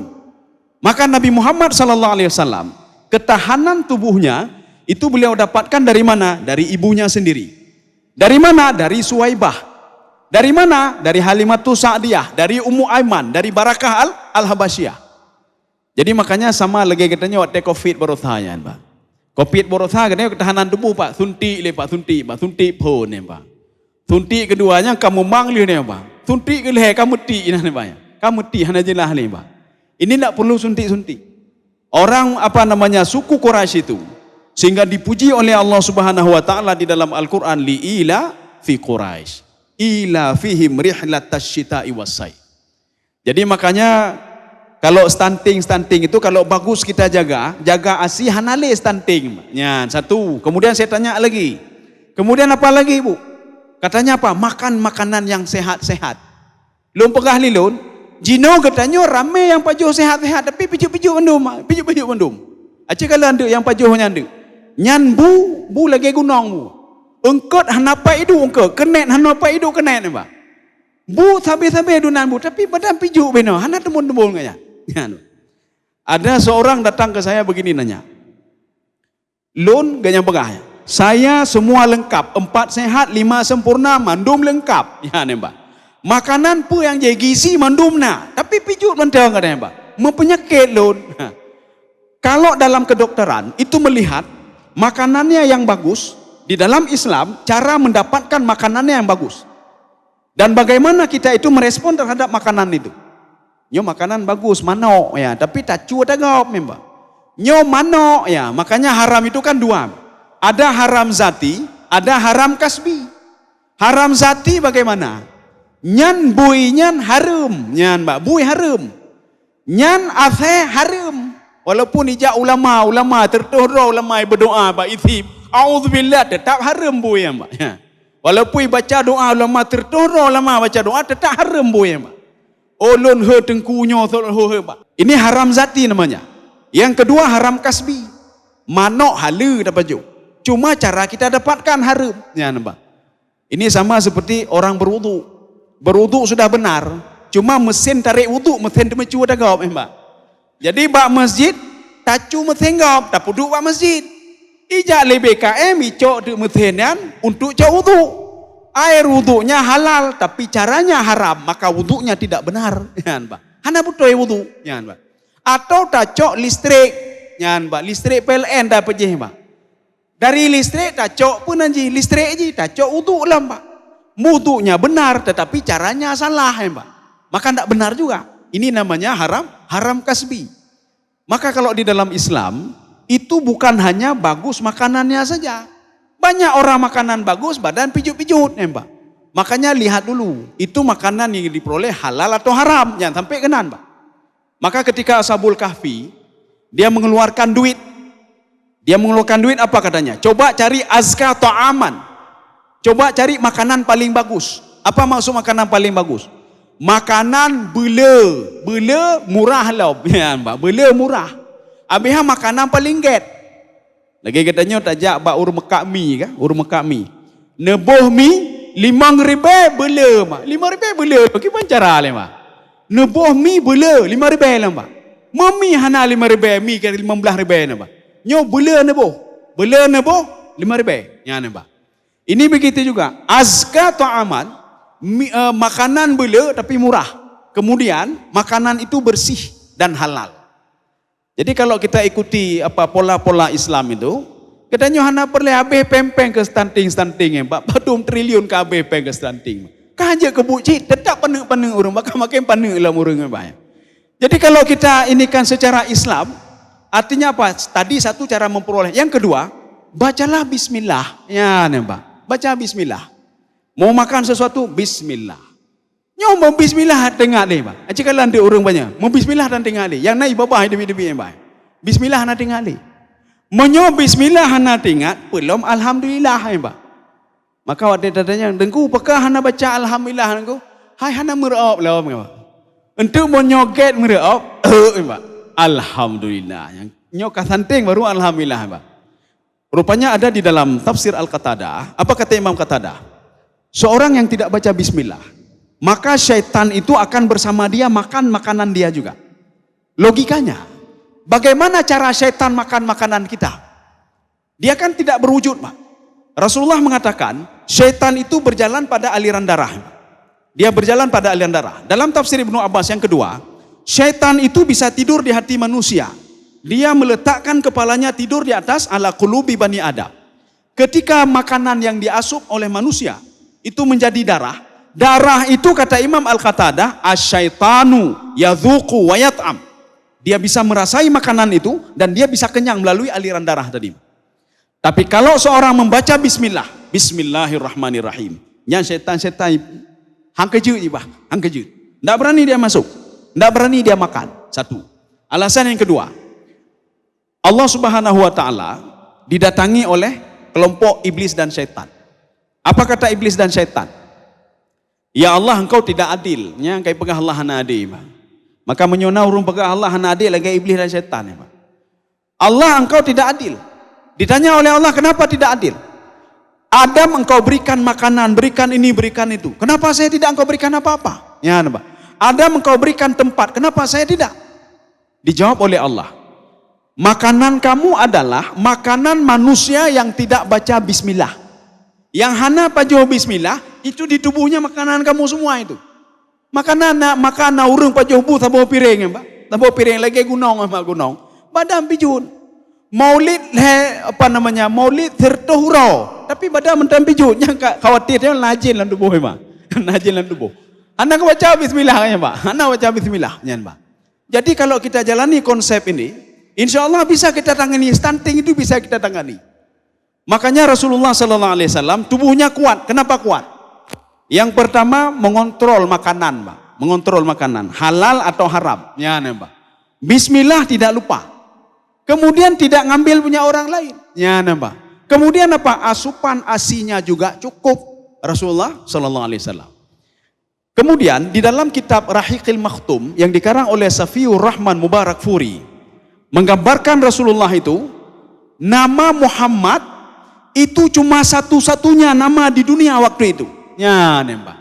Maka Nabi Muhammad SAW ketahanan tubuhnya itu beliau dapatkan dari mana? Dari ibunya sendiri. Dari mana? Dari Suwaibah. Dari mana? Dari Halimatus Sa'diyah, dari Ummu Aiman, dari Barakah Al-Habasyah. Jadi makanya sama lagi katanya waktu Covid borotanya, Pak. Covid borotha katanya ketahanan tubuh, Pak. Suntik le, Pak, suntik, Pak. Suntik pun ne, Pak. Suntik keduanya kamu manggil ne, Pak. Suntik ke leher kamu ti ini, Pak. Kamu ti hana jelah le, Pak. Ini tidak perlu suntik-suntik. Orang suku Quraisy itu sehingga dipuji oleh Allah Subhanahu wa taala di dalam Al-Qur'an li'ila fi Quraisy. Ila fihim rihlatas syita'i was-sayf. Jadi makanya kalau stunting itu kalau bagus kita jaga ASI hanale stunting. Ya, satu. Kemudian saya tanya lagi. Kemudian apa lagi, Bu? Katanya apa? Makan makanan yang sehat-sehat. Lum pegah lilun. Jino katanya ramai yang pajuh sehat-sehat tapi pijuk-pijuk mendum. Acik kalau ada yang pajuhnya ada. Nyan bu lagi gunung bu. Engkot hanapa itu engkot, kenet hanapa itu kenet, Pak. Bu sampai dunan bu, tapi badan pijuk beno, hana tembul-tembul ngaya. Ada seorang datang ke saya begini nanya. Lun ganya begah. Saya semua lengkap, 4 sehat, 5 sempurna, mandum lengkap. Ya nih, Pak. Makanan pun yang jadi gizi mandumna, tapi pijuk mentang katanya, Pak. Mempenyakit lun. Kalau dalam kedokteran itu melihat makanannya yang bagus di dalam Islam, cara mendapatkan makanannya yang bagus. Dan bagaimana kita itu merespon terhadap makanan itu. Nyo makanan bagus, mano ya, tapi tak cuat agak memang. Nyo mano ya, makanya haram itu kan 2. Ada haram zati, ada haram kasbi. Haram zati bagaimana? Nyan bui nyan haram, nyan mbak bui haram, nyan afe haram. Walaupun ijak ulama tertuhra ulama berdoa pak isi auzubillah tetap haram boy ya mbak. Ya. Walaupun baca doa lama tertoro lama baca doa tetap haram boy ya mbak. Olon he tengkunya ini haram zati namanya. Yang kedua haram kasbi. Manok halu dapat jo. Cuma cara kita dapatkan haram. Ya nampak. Ini sama seperti orang berwudu. Berwudu sudah benar. Cuma mesin tarik wudu mesin temecua dah gop mbak. Jadi bak masjid tacu mesin gop tak duduk bak masjid. Ijak lebih KM icok di mesinan untuk cok wudu. Air wudunya halal tapi caranya haram maka wudunya tidak benar. Ya mbak. Hana butuh wudu. Ya mbak. Atau tacok listrik. Ya mbak. Listrik PLN dapat je mbak. Dari listrik tacok pun anji. Listrik je tacok wudu lah mbak. Wudunya benar tetapi caranya salah ya mbak. Maka tidak benar juga. Ini namanya haram kasbi. Maka kalau di dalam Islam itu bukan hanya bagus makanannya saja. Banyak orang makanan bagus, badan pijut-pijut, ya Mbak. Makanya lihat dulu, itu makanan yang diperoleh halal atau haram, jangan sampai kenan, Mbak. Maka ketika Ashabul Kahfi, dia mengeluarkan duit. Dia mengeluarkan duit apa katanya? Coba cari azka atau aman. Coba cari makanan paling bagus. Apa maksud makanan paling bagus? Makanan bela murah lah, ya Mbak. Bela murah. Habis makanan paling get. Lagi katanya tajak bak urut mekak mi kan? Urut mekak mi. Nebuh mi 5,000 bela mak. 5,000 bela. Gimana cara le mak? Nebuh mi bela 5,000 lah mak. Mami hana 5,000 mi kan 15,000 nak mak. Nyo bela nebuh. Bela nebuh 5,000. Ya nak mak. Ini begitu juga. Azka ta'aman makanan bela tapi murah. Kemudian makanan itu bersih dan halal. Jadi kalau kita ikuti apa pola-pola Islam itu, katanya hana perlu habis pempeng ke stunting-stunting, 40 triliun ke habis pempeng ke stunting. Kaja ke bucit, tetap penuh-penuh orang, makin penuh dalam orang yang. Jadi kalau kita inikan secara Islam, artinya apa? Tadi satu cara memperoleh. Yang kedua, bacalah bismillah. Ya, Mbak. Baca bismillah. Mau makan sesuatu, bismillah. Nyoba bismillah tengah deh, Pak. Aci kalau ada orang banyak, mau bismillah dan tengah deh. Yang naik babah debi-debi yang baik. Bismillah hana tengah deh. Menyoba bismillah hana tengah, belum alhamdulillah ya, Pak. Maka waktu tanya, dengku apakah hana baca alhamdulillah dengku? Hai hana meraup lah, Pak. Untuk menyoget meraup, Pak. Alhamdulillah. Yang nyokah santing baru alhamdulillah, Pak. Rupanya ada di dalam tafsir Al-Qatadah. Apa kata Imam Qatadah? Seorang yang tidak baca bismillah, maka syaitan itu akan bersama dia makan makanan dia juga. Logikanya, bagaimana cara syaitan makan makanan kita? Dia kan tidak berwujud, Pak. Rasulullah mengatakan, syaitan itu berjalan pada aliran darah. Dia berjalan pada aliran darah. Dalam tafsir Ibnu Abbas yang kedua, syaitan itu bisa tidur di hati manusia. Dia meletakkan kepalanya tidur di atas ala qulubi bani Adam. Ketika makanan yang diasup oleh manusia itu menjadi darah, darah itu kata Imam Al-Qatadah asyaitanu yadzuqu wa yat'am. Dia bisa merasai makanan itu dan dia bisa kenyang melalui aliran darah tadi. Tapi kalau seorang membaca bismillah, bismillahirrahmanirrahim, yang syaitan-syaitan hangkejut ibah, hangkejut. Tidak berani dia masuk, tidak berani dia makan. Satu. Alasan yang kedua, Allah Subhanahu wa taala didatangi oleh kelompok iblis dan syaitan. Apa kata iblis dan syaitan? Ya Allah, engkau tidak adil. Nya kai pegah Allah hana adil. Maka menyona urung pegah Allah hana adil lagi iblis dan syaitan. Allah, engkau tidak adil. Ditanya oleh Allah, kenapa tidak adil? Adam engkau berikan makanan, berikan ini, berikan itu. Kenapa saya tidak engkau berikan apa-apa? Ya, Mbak. Adam engkau berikan tempat, kenapa saya tidak? Dijawab oleh Allah, makanan kamu adalah makanan manusia yang tidak baca bismillah. Yang hana pajuh bismillah, itu di tubuhnya makanan kamu semua itu. Makanan urung pajuh bu tabuh piring, Mbak. Tabuh piring lagi gunung, Mbak, gunung. Badan pijun. Maulid Maulid tertohuro. Tapi badan mentam pijun, yang khawatirnya najin lan tubuh, Mbak. Najin lan tubuh. Anak baca bismillah ya, Mbak. Anak baca bismillah, ya, Mbak. Jadi kalau kita jalani konsep ini, insya Allah bisa kita tangani. Stunting itu bisa kita tangani. Makanya Rasulullah sallallahu alaihi wasallam tubuhnya kuat. Kenapa kuat? Yang pertama mengontrol makanan, Mbak. Mengontrol makanan, halal atau haram. Ya, Mbak. Bismillah tidak lupa. Kemudian tidak ngambil punya orang lain. Ya, Mbak. Kemudian apa? Asupan asinya juga cukup Rasulullah sallallahu alaihi wasallam. Kemudian di dalam kitab Rahiqil Makhtum yang dikarang oleh Safiur Rahman Mubarak Furi menggambarkan Rasulullah itu nama Muhammad itu cuma satu-satunya nama di dunia waktu itu. Ya, nembak.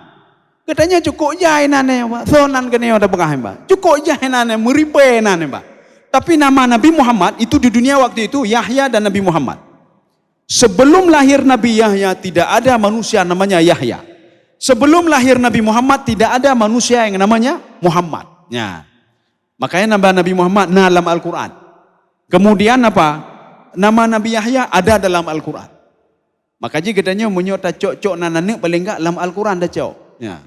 Katanya cukup jainane, Pak. Sonan kene ada pengah, Pak. Cukup jainane, muripe nane, Pak. Tapi nama Nabi Muhammad itu di dunia waktu itu Yahya dan Nabi Muhammad. Sebelum lahir Nabi Yahya tidak ada manusia namanya Yahya. Sebelum lahir Nabi Muhammad tidak ada manusia yang namanya Muhammad. Ya. Makanya nama Nabi Muhammad dalam Al-Quran. Kemudian apa? Nama Nabi Yahya ada dalam Al-Quran. Makanya katanya menyota cok-cok nananek paling enggak dalam Al-Quran dah cok. Ya.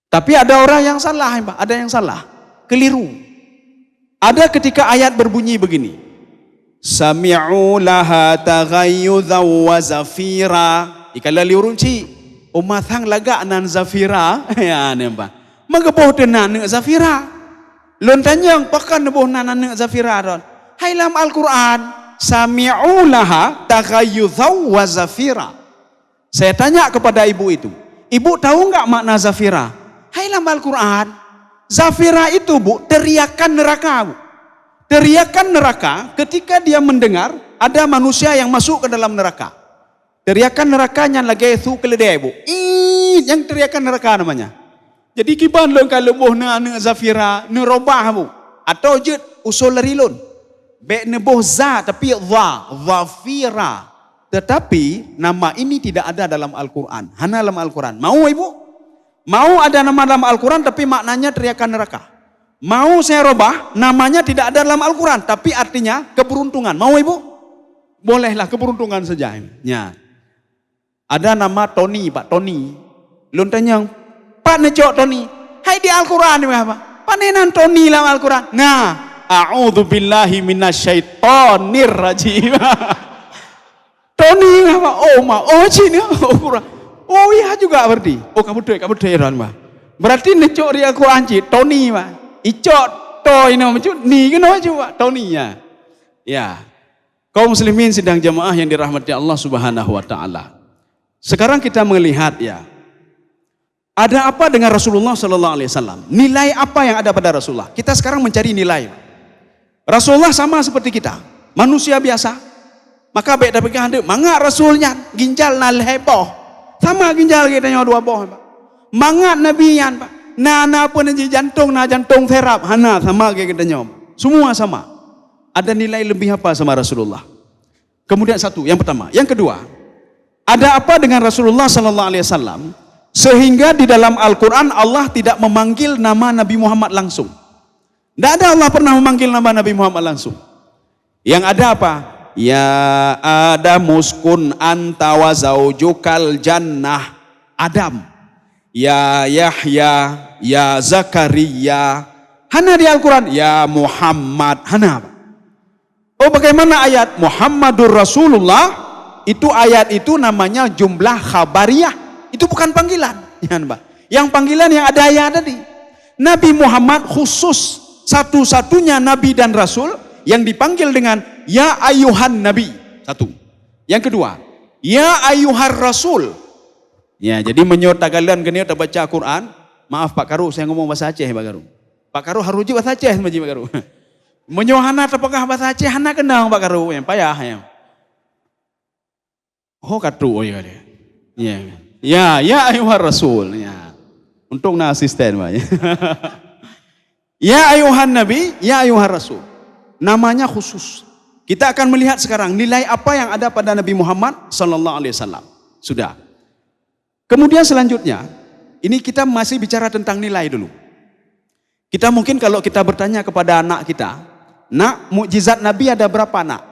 Tapi ada orang yang salah, ada yang salah. Keliru. Ada ketika ayat berbunyi begini. Sami'u laha taghayyudhan wa zafira. Ikala liurunci umathang laga nan zafira. Ya nembak. Mageboh tenan zafira. Lontanyang pakan neboh nan zafira ron. Hai lam Al-Quran. Sami'u laha taghayyudhan wa zafira. Saya tanya kepada ibu itu. Ibu tahu enggak makna zafira? Hai lam Al-Quran. Zafira itu bu, teriakan neraka bu. Teriakan neraka ketika dia mendengar ada manusia yang masuk ke dalam neraka. Teriakan nerakanya lagi itu keledai bu. Yang teriakan neraka namanya. Jadi kiban lo kalau boh na zafira nerobah bu. Atau jet usul rilun. Be neboh za tapi zafira. Tetapi nama ini tidak ada dalam Al-Quran. Hanya dalam Al-Quran. Mau ibu? Mau ada nama dalam Al-Quran tapi maknanya teriakan neraka. Mau saya robah, namanya tidak ada dalam Al-Quran, tapi artinya keberuntungan. Mau ibu? Bolehlah keberuntungan saja. Ya. Ada nama Tony, Pak Tony. Lontanya, Pak Necok Tony. Hai di Al-Quran apa? Panenan Tony dalam Al-Quran. Nah, a'udzubillahi minasyaitonir rajim. Tony apa? Oh ma, oh cini, oh kurang. Oh iya juga berarti. Oh kamu deh, Ron, berarti Necok di Al-Quran Tony, Pak. Icot to ini macam ni kan coba Tony ya. Ya. Kaum muslimin sidang jamaah yang dirahmati Allah Subhanahu wa taala. Sekarang kita melihat ya. Ada apa dengan Rasulullah sallallahu alaihi wasallam? Nilai apa yang ada pada Rasulullah? Kita sekarang mencari nilai. Rasulullah sama seperti kita, manusia biasa. Maka baik dapat hendak mangak rasulnya ginjal nal heboh. Sama ginjal kita nyawa dua boh, Pak. Mangat nabiyan, Pak. Nana pun aja jantung terap, hana sama kayak kita nyom. Semua sama. Ada nilai lebih apa sama Rasulullah? Kemudian satu, yang pertama, yang kedua, ada apa dengan Rasulullah sallallahu alaihi wasallam sehingga di dalam Al-Qur'an Allah tidak memanggil nama Nabi Muhammad langsung. Tidak ada Allah pernah memanggil nama Nabi Muhammad langsung. Yang ada apa? Ya Adam uskun anta wa zaujukal jannah. Adam. Ya Yahya, ya Zakaria. Hana di Al-Quran, ya Muhammad. Hana. Oh bagaimana ayat Muhammadur Rasulullah? Itu ayat itu namanya jumlah khabariyah. Itu bukan panggilan. Yang panggilan yang ada ayat tadi. Nabi Muhammad khusus satu-satunya Nabi dan Rasul yang dipanggil dengan ya ayuhan Nabi. Satu. Yang kedua, ya ayuhar Rasul. Ya, jadi menyota kalian kena baca Quran. Maaf Pak Karu, saya ngomong bahasa Aceh Pak Karu. Pak Karu harus juga bahasa Aceh Pak Karu. Menyohana terpegah bahasa Aceh, hana kenang Pak Karu, yang payah ya. Oh katu, oh iya dia. Ya ayuhar Rasul. Ya. Untung na asisten Pak. Ya ayuhan Nabi, ya ayuhar Rasul. Namanya khusus. Kita akan melihat sekarang nilai apa yang ada pada Nabi Muhammad sallallahu alaihi wasallam. Sudah. Kemudian selanjutnya, ini kita masih bicara tentang nilai dulu. Kita mungkin kalau kita bertanya kepada anak kita, nak mukjizat Nabi ada berapa nak?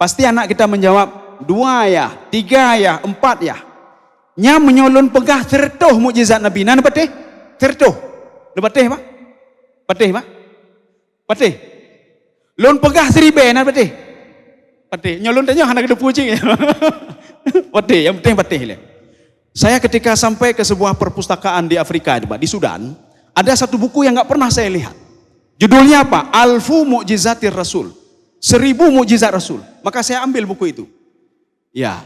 Pasti anak kita menjawab 2 ya, 3 ya, 4 ya. Nya menyolon pegah tertuh mukjizat Nabi. Nah, patih? Tertuh. Patih Pak? Patih Pak? Patih. Lon pegah 1000 nah patih. Patih. Nyolon tanya anak kita pucing. Patih, yang penting patih le. Saya ketika sampai ke sebuah perpustakaan di Afrika, di Sudan, ada satu buku yang nggak pernah saya lihat. Judulnya apa? Alfu Mu'jizatir Rasul. 1000 mukjizat Rasul. Maka saya ambil buku itu. Ya.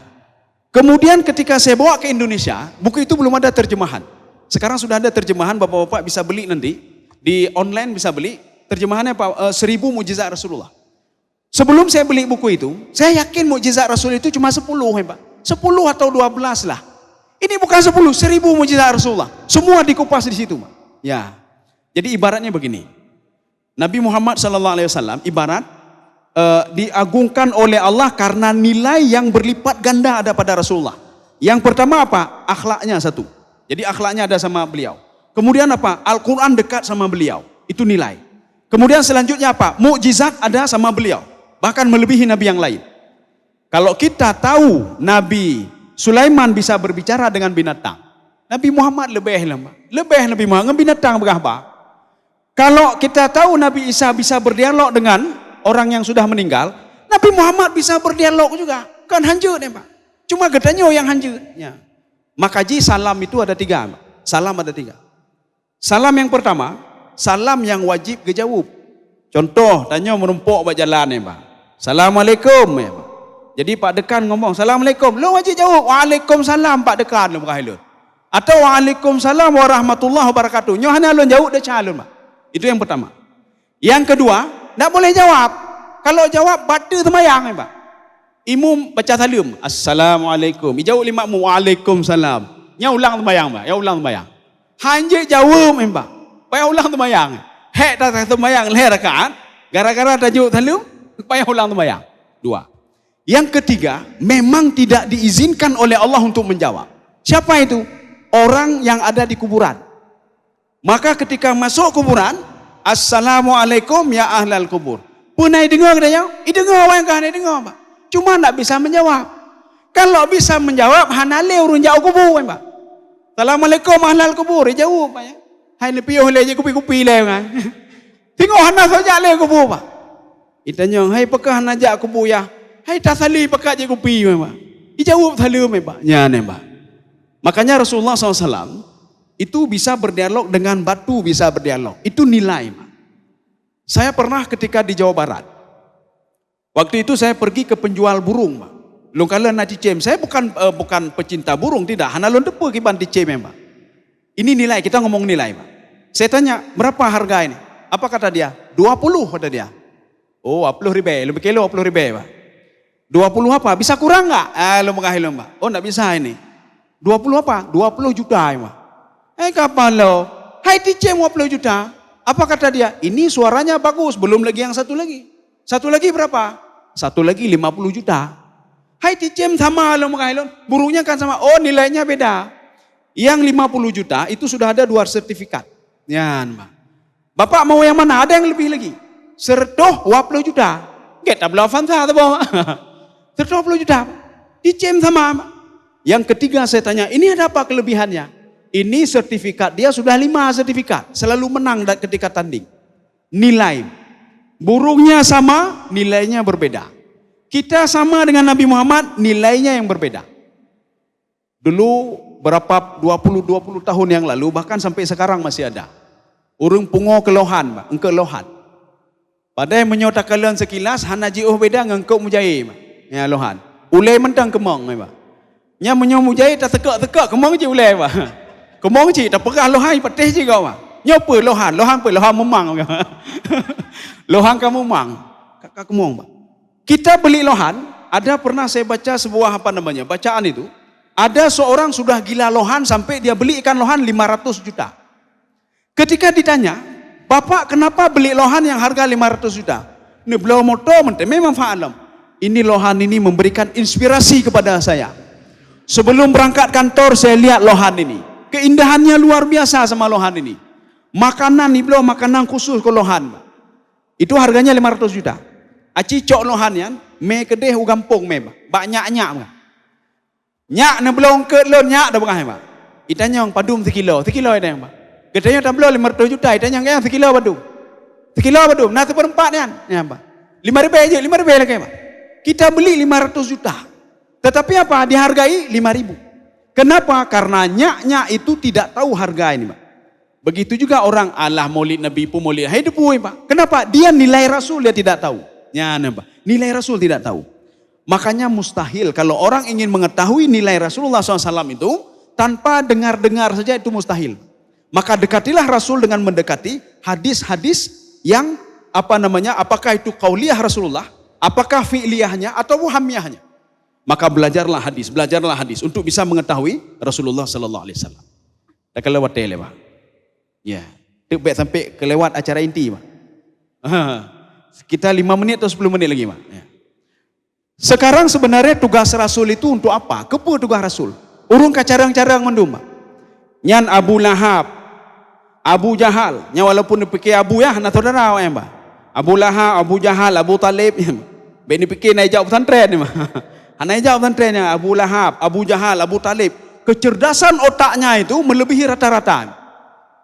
Kemudian ketika saya bawa ke Indonesia, buku itu belum ada terjemahan. Sekarang sudah ada terjemahan, bapak-bapak bisa beli nanti. Di online bisa beli. Terjemahannya 1000 mukjizat Rasulullah. Sebelum saya beli buku itu, saya yakin mukjizat Rasul itu cuma 10 ya Pak. 10 atau 12 lah. Ini bukan 10, 1000 mukjizat Rasulullah. Semua dikupas di situ Pak. Ya. Jadi ibaratnya begini. Nabi Muhammad SAW ibarat diagungkan oleh Allah karena nilai yang berlipat ganda ada pada Rasulullah. Yang pertama apa? Akhlaknya satu. Jadi akhlaknya ada sama beliau. Kemudian apa? Al-Quran dekat sama beliau. Itu nilai. Kemudian selanjutnya apa? Mukjizat ada sama beliau. Bahkan melebihi Nabi yang lain. Kalau kita tahu Nabi Sulaiman bisa berbicara dengan binatang. Nabi Muhammad lebih lama. Lebih Nabi Muhammad dengan binatang berapa? Kalau kita tahu Nabi Isa bisa berdialog dengan orang yang sudah meninggal, Nabi Muhammad bisa berdialog juga. Kan hancur ya Pak. Cuma katanya yang hancur. Ya. Maka salam itu ada 3. Pak. Salam ada 3. Salam yang pertama, salam yang wajib dijawab. Contoh, tanya menumpuk buat jalan ya Pak. Assalamualaikum ya Pak. Jadi Pak Dekan ngomong, Assalamualaikum. Lu wajib jawab, Waalaikumsalam Pak Dekan. Lu berkahilun. Atau Waalaikumsalam warahmatullahi wabarakatuh. Nyohana lu jawab, dia calon Pak. Itu yang pertama. Yang kedua, tak boleh jawab. Kalau jawab, batu temayang ya Pak. Imam baca salam, Assalamualaikum. Jawab 5 mu, Waalaikumsalam. Nya ulang temayang Pak. Ya ulang temayang. Hanya jawab ya Pak. Payah ulang temayang. Hek tak temayang leher rakaat. Gara-gara tajuk salam, payah ulang temayang. 2. Yang ketiga, memang tidak diizinkan oleh Allah untuk menjawab. Siapa itu? Orang yang ada di kuburan. Maka ketika masuk kuburan, Assalamualaikum ya ahlal kubur. Punai dengar katanya? Dengar orang kan dengar Pak. Cuma tak bisa menjawab. Kalau bisa menjawab, hanale urun jauh kubur Pak. Assalamualaikum ahlal kubur. Dia jawab Pak ya. Hai lebih oleh je kupi-kupi lah kan. Tengok hana saja le kubur Pak. Itanya, hai pakah hana jak kubur ya. Hai tasali pakak je kupi Pak. Dia jawab salam Pak. Ya ne Pak. Makanya Rasulullah SAW itu bisa berdialog dengan batu, bisa berdialog. Itu nilai. Saya pernah ketika di Jawa Barat. Waktu itu saya pergi ke penjual burung. Long kala nak cicem. Saya bukan pecinta burung, tidak. Hana lon depa kiban cicem Pak. Ini nilai, kita ngomong nilai Pak. Saya tanya, berapa harga ini? Apa kata dia? 20 kata dia. Oh, 20 ribu, lebih kilo 20 ribu Pak. 20 apa? Bisa kurang enggak? Lo mengahil Pak. Oh, enggak bisa ini. 20 apa? 20 juta Pak. Kapan lo? Hai cicem 20 juta. Apa kata dia? Ini suaranya bagus, belum lagi yang satu lagi. Satu lagi berapa? Satu lagi 50 juta. Hai cicem sama lo mengahilun. Burungnya kan sama. Oh, nilainya beda. Yang 50 juta itu sudah ada 2 sertifikat. Ya, Pak. Bapak mau yang mana? Ada yang lebih lagi. Sertoh 20 juta. Kita belum fanta atau bawa. Sertoh 20 juta. Cicem sama. Yang ketiga saya tanya, ini ada apa kelebihannya? Ini sertifikat, dia sudah 5 sertifikat. Selalu menang ketika tanding. Nilai. Burungnya sama, nilainya berbeda. Kita sama dengan Nabi Muhammad, nilainya yang berbeda. Dulu berapa 20 tahun yang lalu, bahkan sampai sekarang masih ada. Urung pungo kelohan, Pak, engke lohan. Padahal menyotak kalian sekilas, hana jiuh beda ngengkau mujahid, Pak. Ya lohan. Ulai mentang kemong, Pak. Nya menyo mujahid tak tekak kemong je ulai, Pak. Kemong je tak pegah lohan patih je kau, Pak. Nyopa lohan memang. Lohan kamu memang. Kakak kemong, Pak. Kita beli lohan, ada pernah saya baca sebuah bacaan itu. Ada seorang sudah gila lohan sampai dia beli ikan lohan 500 juta. Ketika ditanya, Bapak kenapa beli lohan yang harga 500 juta? Ini beliau motor memang fa'alam. Ini lohan ini memberikan inspirasi kepada saya. Sebelum berangkat kantor saya lihat lohan ini. Keindahannya luar biasa sama lohan ini. Makanan ini beliau makanan khusus ke lohan. Itu harganya 500 juta. Aci cok lohan yan, me kedeh ugampung me, banyak-nyak. Nyak na belum ke lon nyak dah bengah Pak. Itanya yang padum 1 kilo ada yang Pak. Katanya tak belum 500 juta, itanya yang 1 kilo padum. 1 kilo padum, nah seperempat ni kan. Ya Pak. 5 ribu aja, 5 ribu lagi Pak. Kita beli 500 juta. Tetapi apa? Dihargai 5.000. Kenapa? Karena nyak itu tidak tahu harga ini Pak. Begitu juga orang Allah maulid Nabi pun maulid hidup Pak. Kenapa? Dia nilai Rasul dia tidak tahu. Ya Pak. Nilai Rasul tidak tahu. Makanya mustahil kalau orang ingin mengetahui nilai Rasulullah SAW itu tanpa dengar-dengar saja itu mustahil. Maka dekatilah Rasul dengan mendekati hadis-hadis yang apakah itu qauliyah Rasulullah, apakah fi'liyahnya atau hamiyahnya. Maka belajarlah hadis untuk bisa mengetahui Rasulullah sallallahu alaihi wasallam. Dah kelewat tele, Pak. Ya, tu baik sampai kelewat acara inti, Pak. Kita 5 menit atau 10 menit lagi, Pak. Ya. Sekarang sebenarnya tugas Rasul itu untuk apa? Kepa tugas Rasul. Urung kacarang-carang mendum, Pak. Nyan Abu Lahab, Abu Jahal, nya walaupun dipikir Abu ya, anak saudara ya, Pak. Abu Lahab, Abu Jahal, Abu Talib, ben dipikir naik jauh pesantren ni, Pak. Naik jauh pesantrennya Abu Lahab, Abu Jahal, Abu Talib. Kecerdasan otaknya itu melebihi rata-rata.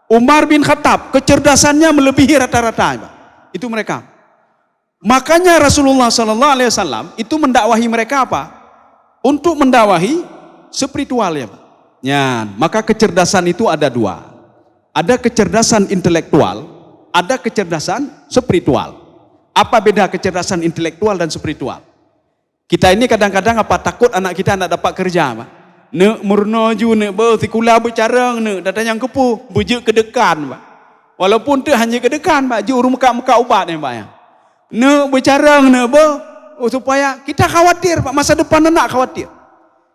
Umar bin Khattab, kecerdasannya melebihi rata-rata, Pak. Itu mereka. Makanya Rasulullah sallallahu alaihi wasallam itu mendakwahi mereka apa? Untuk mendakwahi spiritual ya, Pak. Ya, maka kecerdasan itu ada 2. Ada kecerdasan intelektual, ada kecerdasan spiritual. Apa beda kecerdasan intelektual dan spiritual? Kita ini kadang-kadang takut anak kita nak dapat kerja, Pak. Nek murno ju nek bertikula bercarang nek datang yang kepu bujuk kedekan, Pak. Walaupun tu hanya kedekan, Pak, ju muka-muka ubat ni, Pak ya. Nek bercarang nek supaya kita khawatir, Pak, masa depan anak khawatir.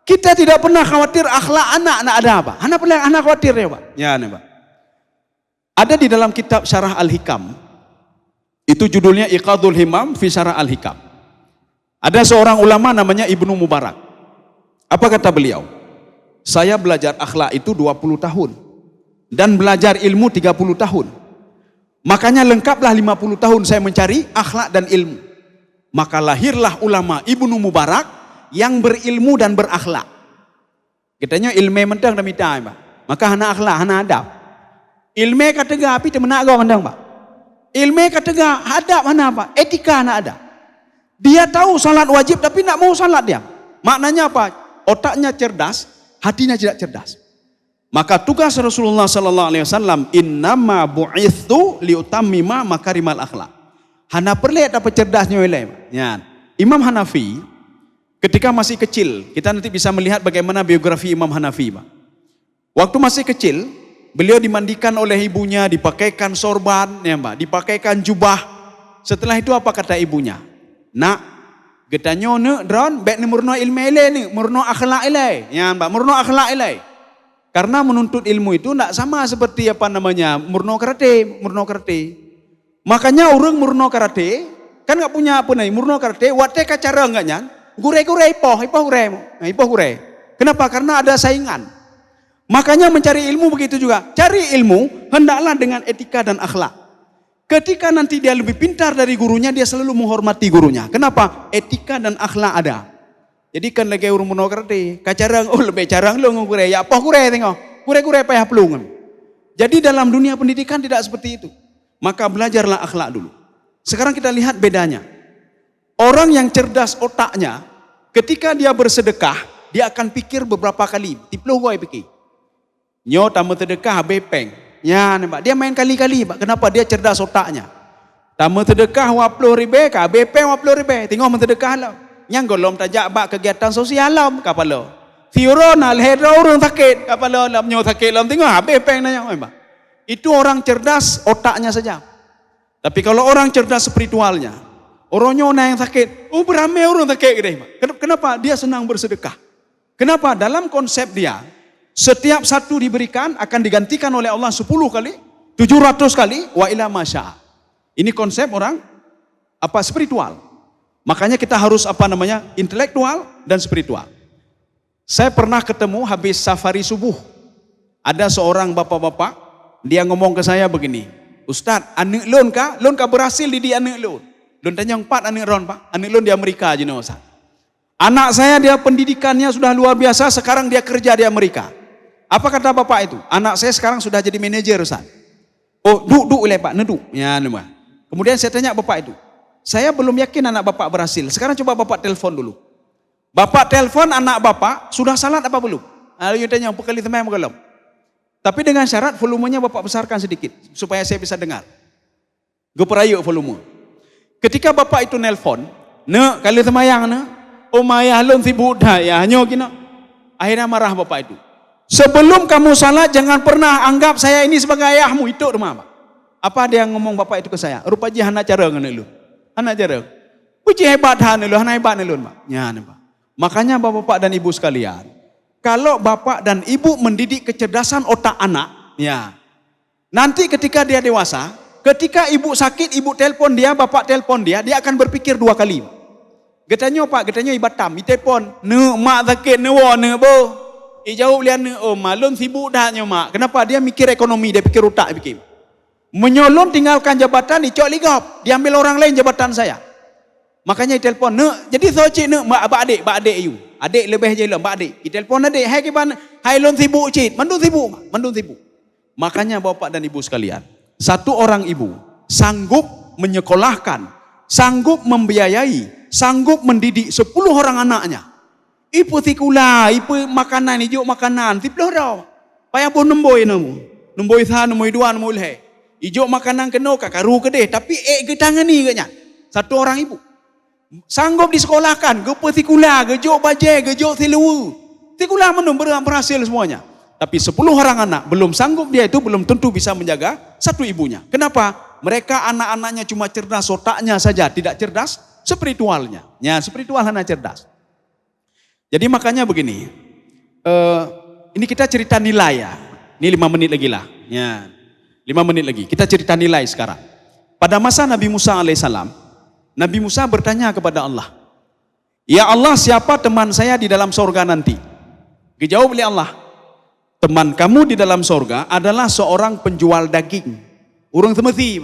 Kita tidak pernah khawatir akhlak anak nak ada apa. Anak khawatir ya, Pak. Ya, nih, Pak. Ada di dalam kitab Syarah Al-Hikam. Itu judulnya Iqadul Himam fi Syarah Al-Hikam. Ada seorang ulama namanya Ibnu Mubarak. Apa kata beliau? Saya belajar akhlak itu 20 tahun. Dan belajar ilmu 30 tahun. Makanya lengkaplah 50 tahun saya mencari akhlak dan ilmu. Maka lahirlah ulama Ibnu Mubarak yang berilmu dan berakhlak. Kitanya ilmu mentang dan mitai, Pak. Maka hana akhlak, hana adab. Ilmu kata api temenak kau mentang, Pak. Ilmu kata adab mana, Pak? Etika hana ada. Dia tahu salat wajib tapi nak mau salat dia. Maknanya apa? Otaknya cerdas, hatinya tidak cerdas. Maka tugas Rasulullah sallallahu alaihi wasallam innama bu'itsu liutammima makarimal akhlak. Hana perlet apa cerdasnya oleh. Ya. Imam Hanafi ketika masih kecil, kita nanti bisa melihat bagaimana biografi Imam Hanafi, Pak. Waktu masih kecil, beliau dimandikan oleh ibunya, dipakaikan sorban, ya, Pak, dipakaikan jubah. Setelah itu apa kata ibunya? Nak, getanyo ne dron bek ni murno ilmu ile ni, murno akhlak ile. Ya, Pak, murno akhlak ile. Karena menuntut ilmu itu tidak sama seperti murno karate. Makanya orang murno karate kan enggak punya apa nih, murno karate wate kacara enggak nyan. Gure-gure ipoh gure. Kenapa? Karena ada saingan. Makanya mencari ilmu begitu juga. Cari ilmu hendaklah dengan etika dan akhlak. Ketika nanti dia lebih pintar dari gurunya, dia selalu menghormati gurunya. Kenapa? Etika dan akhlak ada. Jadi kan lagi urung murno karate, kacarang lebih carang lu ngure ya apa gure tengok. Gure-gure payah pelung. Jadi dalam dunia pendidikan tidak seperti itu. Maka belajarlah akhlak dulu. Sekarang kita lihat bedanya. Orang yang cerdas otaknya, ketika dia bersedekah, dia akan pikir beberapa kali. Tiploh gue pikir. Nyo tamu sedekah bepeng. Ya, Pak. Dia main kali-kali, Pak. Kenapa? Dia cerdas otaknya. Tamu sedekah 20 ribu, bepeng 20 ribu. Tengok mensedekah lah. Yang golom tajak bak kegiatan sosial lah, kapalo. Fiorona, lehera orang sakit, kapalo lah, nyo sakit lah. Tengok, bepeng nanya, Pak. Itu orang cerdas otaknya saja. Tapi kalau orang cerdas spiritualnya, orangnya yang sakit, beramai orang sakit gede. Kenapa? Dia senang bersedekah. Kenapa? Dalam konsep dia, setiap satu diberikan akan digantikan oleh Allah 10 kali, 700 kali, wa ila masya. Ini konsep orang spiritual. Makanya kita harus intelektual dan spiritual. Saya pernah ketemu habis safari subuh. Ada seorang bapak-bapak, dia ngomong ke saya begini, Ustaz, anak lon kah berhasil di anak lon. Lon tanya 4 anak ron, Pak. Anak lon di Amerika aja nih, Ustaz. Anak saya dia pendidikannya sudah luar biasa, sekarang dia kerja di Amerika. Apa kata bapak itu? Anak saya sekarang sudah jadi manajer, Ustaz. Oh, duk oleh Pak, neduk. Ya, nama. Kemudian saya tanya bapak itu, saya belum yakin anak bapak berhasil. Sekarang coba bapak telepon dulu. Bapak telepon anak bapak, sudah salat apa belum? Lalu tanya, kali teman belum? Tapi dengan syarat volumenya bapak besarkan sedikit, supaya saya bisa dengar. Gue perayu volume. Ketika bapak itu nelpon, kali temayang ayah lon sibuk dah ya hanya kena. Akhirnya marah bapak itu. Sebelum kamu salat jangan pernah anggap saya ini sebagai ayahmu, itu rumah Pak. Apa dia ngomong bapak itu ke saya? Rupanya anak cara ngene lu. Anak cara. Puji hebat han lu, anak hebat lu Pak. Ya Pak. Makanya bapak dan ibu sekalian, kalau bapak dan ibu mendidik kecerdasan otak anak, ya. Nanti ketika dia dewasa, ketika ibu sakit, ibu telepon dia, bapak telepon dia akan berpikir 2 kali. Getanyo Pak, getanyo ibatam, telepon, "Ne mak sakit ne wo ne bo." Jawab lian ne, "Oh, malun sibuk dah nyo mak." Kenapa? Dia mikir ekonomi, dia pikir otak fikir. Menyolong tinggalkan jabatan, dicok ligap, diambil orang lain jabatan saya. Makanya telepon, "Ne, jadi soci ne mak adik you. Adik lebih je lah, adik." Telepon adik, "Hai kiban, hai lon sibuk cit." Mandun sibuk, mandun sibuk. Makanya bapak dan ibu sekalian, satu orang ibu sanggup menyekolahkan, sanggup membiayai, sanggup mendidik 10 orang anaknya. Ipu tikula, ipu makanan, ijuk makanan, tiploh dah. Payah pun nemboi namu. Nemboi sa, nemboi dua, nemboi leh. Ijuk makanan kena kakaru ke deh, tapi ke tangan ni katnya. Satu orang ibu. Sanggup disekolahkan, gepa tikula, gejuk bajai, gejuk silewu. Tikula menum berhasil semuanya. Tapi 10 orang anak, belum sanggup dia itu, belum tentu bisa menjaga satu ibunya. Kenapa? Mereka anak-anaknya cuma cerdas otaknya saja, tidak cerdas spiritualnya. Ya, spiritual hanya cerdas. Jadi makanya begini, ini kita cerita nilai ya. Ini 5 menit lagi lah. Ya, 5 menit lagi. Kita cerita nilai sekarang. Pada masa Nabi Musa alaihissalam, Nabi Musa bertanya kepada Allah, "Ya Allah, siapa teman saya di dalam sorga nanti?" Dijawab oleh Allah, "Teman kamu di dalam sorga adalah seorang penjual daging. Urung temeti."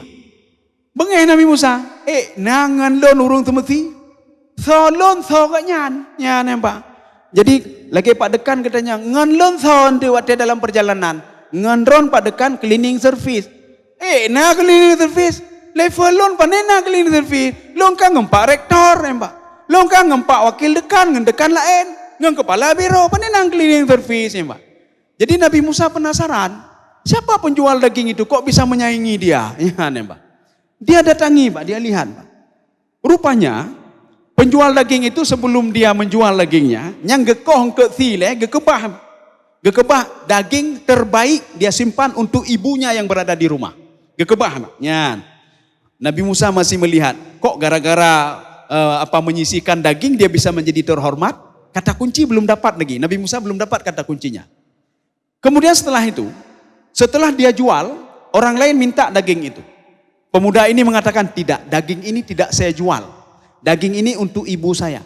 Bengeh Nabi Musa, nangan lon urung temeti. Solon soganyan, ya nampak. Jadi lagi Pak Dekan katanya, ngan lon son di waktu dalam perjalanan, ngan ron Pak Dekan cleaning service. Na cleaning service, level lon panena cleaning service, lon kan ngempak rektor nampak. Lon kan ngempak wakil dekan, ngendekan lain, ngan kepala biro panena cleaning service nampak. Jadi Nabi Musa penasaran, siapa penjual daging itu kok bisa menyaingi dia? Ya nampak. Dia datangi Pak, dia lihat Pak. Rupanya penjual daging itu sebelum dia menjual dagingnya, yang gekoh ke sile, gekebah daging terbaik dia simpan untuk ibunya yang berada di rumah. Gekebah, ya. Nabi Musa masih melihat, kok gara-gara menyisihkan daging dia bisa menjadi terhormat? Kata kunci belum dapat lagi. Nabi Musa belum dapat kata kuncinya. Kemudian setelah itu, setelah dia jual, orang lain minta daging itu. Pemuda ini mengatakan, "Tidak, daging ini tidak saya jual. Daging ini untuk ibu saya.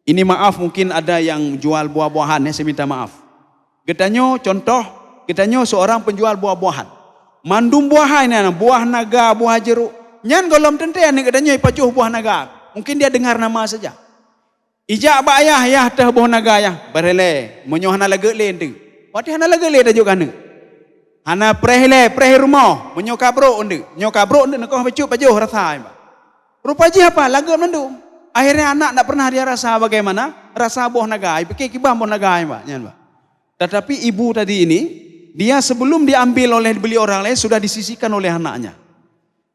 Ini maaf, mungkin ada yang jual buah-buahan ya, saya minta maaf." Getanyo contoh, getanyo seorang penjual buah-buahan. Mandum buah ini, buah naga, buah jeruk. Nyan golom tenten getanyo ipacuh buah naga. Mungkin dia dengar nama saja. Ijak ba ayah ya teh buah naga ya. Barele, menyo hana lage le ende. Wati hana lage le dah juga ne. Hana preh rumah, menyo kabro ende. Menyo kabro ende nak pacuh pajuh rasa. Rupanya apa? Lagu mendung. Akhirnya anak tak pernah dia rasa bagaimana? Rasa buah naga. Pikir kibam buah naga, Pak. Tetapi ibu tadi ini, dia sebelum diambil oleh beli orang lain, sudah disisihkan oleh anaknya.